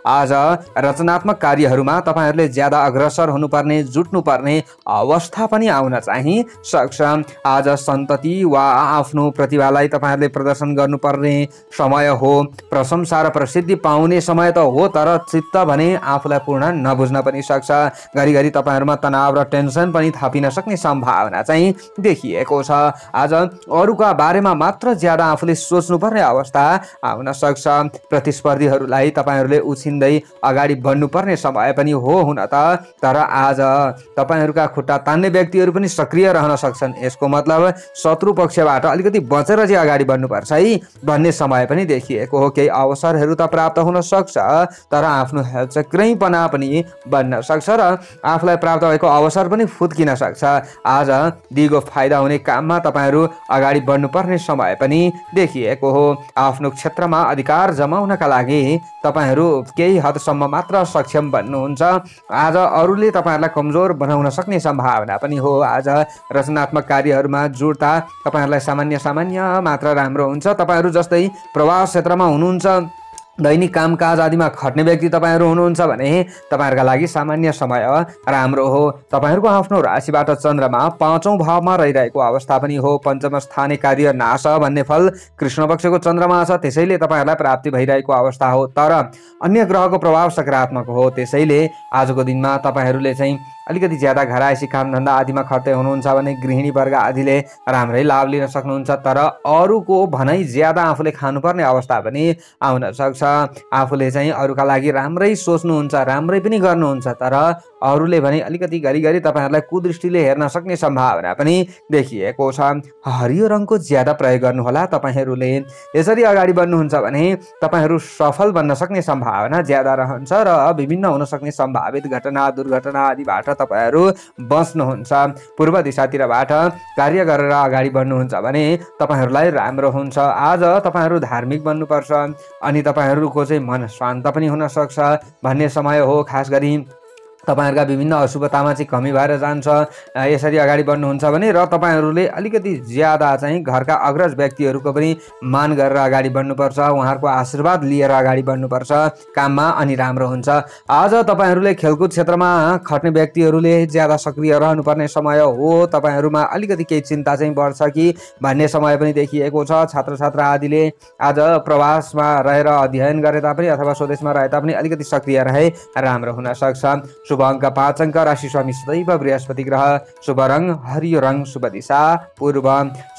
आज रचनात्मक कार्यहरुमा तपाईहरुले ज्यादा अग्रसर हुनुपर्ने जुट्नुपर्ने अवस्था पनि आउन चाहिँ सक्छ। आज सन्तति वा आफ्नो प्रतिभालाई तपाईहरुले प्रदर्शन गर्नुपर्ने समय हो। प्रशंसा र प्रसिद्धि पाउने समय त हो तर चित्त भने आफूलाई पूर्ण नबुझ्न पनि सक्छ। घरिघरि तपाईहरुमा तनाव र टेन्सन पनि थपिन सक्ने सम्भावना चाहिँ देखिएको छ। आज अरूका बारेमा मात्र ज्यादा आफूले सोच्नुपर्ने अवस्था आउन सक्छ। प्रतिस्पर्धीहरूलाई तपाईहरुले उछिन्दै अगाडि बढ्नुपर्ने समय पनि हो हुन त, तर आज तपाईहरुका खुट्टा तान्ने व्यक्तिहरू पनि सक्रिय रहन सक्छन्। यसको मतलब शत्रु पक्षबाट अलिकति बचेर चाहिँ अगाडि बढ्नुपर्छ है भन्ने समय पनि देखिएको हो। केही अवसरहरू त प्राप्त हुन सक्छ तर आफ्नो हेलचक्रैपना पनि बन्न सक्छ र आफूलाई प्राप्त भएको अवसर पनि फुत्किन सक्छ। आज दिगो फाइदा हुने काममा तपाईहरु अगाडि बढ्नुपर्ने समय पनि देखिएको हो। आफ्नो क्षेत्रमा अधिकार जमाउनका लागि तपाईहरु केही हदसम्म मात्र सक्षम बन्नुहुन्छ। आज अरूले तपाईहरुलाई कमजोर बनाउन सक्ने सम्भावना पनि हो। आज रचनात्मक कार्यहरुमा जुट्दा तपाईहरुलाई सामान्य मात्र राम्रो हुन्छ। तपाईहरु जस्तै प्रवास क्षेत्रमा हुनुहुन्छ, दैनिक कामकाज आदिमा खट्ने व्यक्ति तपाईहरु हुनुहुन्छ भने तपाईहरुका लागि सामान्य समय राम्रो हो। तपाईहरुको आफ्नो राशिबाट चन्द्रमा 5औं भावमा रहिरहेको अवस्था पनि हो। पञ्चम स्थाने कार्य नाश भन्ने फल कृष्ण पक्षको चन्द्रमा छ, त्यसैले तपाईहरुलाई प्राप्ति भइरहेको अवस्था हो। तर अन्य ग्रहको प्रभाव सकारात्मक हो, त्यसैले आजको दिनमा तपाईहरुले चाहिँ अलिकति ज्यादा घरायसी काम धन्दा आदिमा खट्दै हुनुहुन्छ भने गृहिणी वर्ग आदिले राम्रै लाभ लिन सक्नुहुन्छ। तर अरूको भनाइ ज्यादा आफूले खानुपर्ने अवस्था पनि आउन सक्छ। आफूले चाहिँ अरूका लागि राम्रै सोच्नुहुन्छ, राम्रै पनि गर्नुहुन्छ, तर अरूले भने अलिकति घरिघरि तपाईहरुलाई कुदृष्टिले हेर्न सक्ने सम्भावना पनि देखिएको छ। हरियो रङको ज्यादा प्रयोग गर्नुहोला तपाईहरुले। यसरी अगाडि बढ्नुहुन्छ भने तपाईहरु सफल बन्न सक्ने सम्भावना ज्यादा रहन्छ र विभिन्न हुन सक्ने सम्भावित घटना दुर्घटना आदिबाट तपाईहरु बच्नुहुन्छ। पूर्व दिशातिरबाट कार्य गरेर अगाडि बढ्नुहुन्छ भने तपाईहरुलाई राम्रो हुन्छ। आज तपाईहरु धार्मिक बन्नुपर्छ अनि तपाईहरुको चाहिँ मन शान्त पनि हुन सक्छ भन्ने समय हो। खास गरी तपाईहरुका विभिन्न अशुभतामा चाहिँ कमी भएर जान्छ। यसरी अगाडि बढ्नुहुन्छ भने र तपाईहरुले अलिकति ज्यादा चाहिँ घरका अग्रज व्यक्तिहरुको पनि मान गरेर अगाडि बढ्नुपर्छ, उहाँहरुको आशीर्वाद लिएर अगाडि बढ्नुपर्छ काममा, अनि राम्रो हुन्छ। आज तपाईहरुले खेलकुद क्षेत्रमा खट्ने व्यक्तिहरुले ज्यादा सक्रिय रहनुपर्ने समय हो। तपाईहरुमा अलिकति केही चिन्ता चाहिँ बढ्छ कि भन्ने समय पनि देखिएको छ। छात्र छात्रा आदिले आज प्रवासमा रहेर अध्ययन गरे तापनि अथवा स्वदेशमा रहे तापनि अलिकति सक्रिय रहे राम्रो हुन सक्छ। शुभ अङ्क 5 अङ्क, राशि स्वामी सदैव बृहस्पति ग्रह, शुभ रङ हरियो रङ, शुभ दिशा पूर्व,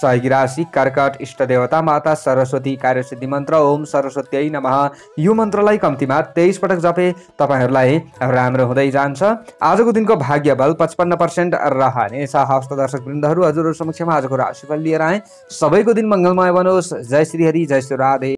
सहयोगी राशि कर्कट, इष्ट देवता माता सरस्वती, कार्यसिद्धि मन्त्र ओम सरस्वत्यै नमः। यो मन्त्रलाई कम्तीमा 23 पटक जपे तपाईहरुलाई राम्रो हुँदै जान्छ। आजको दिनको भाग्य बल 55% रहनेछ। हस्त दर्शक वृन्दहरू, हजुरहरु समक्षमा आजको राशिफल लिएर आए। सबैको दिन मंगलमय बनोस्। जय श्री हरि, जय श्री राधे।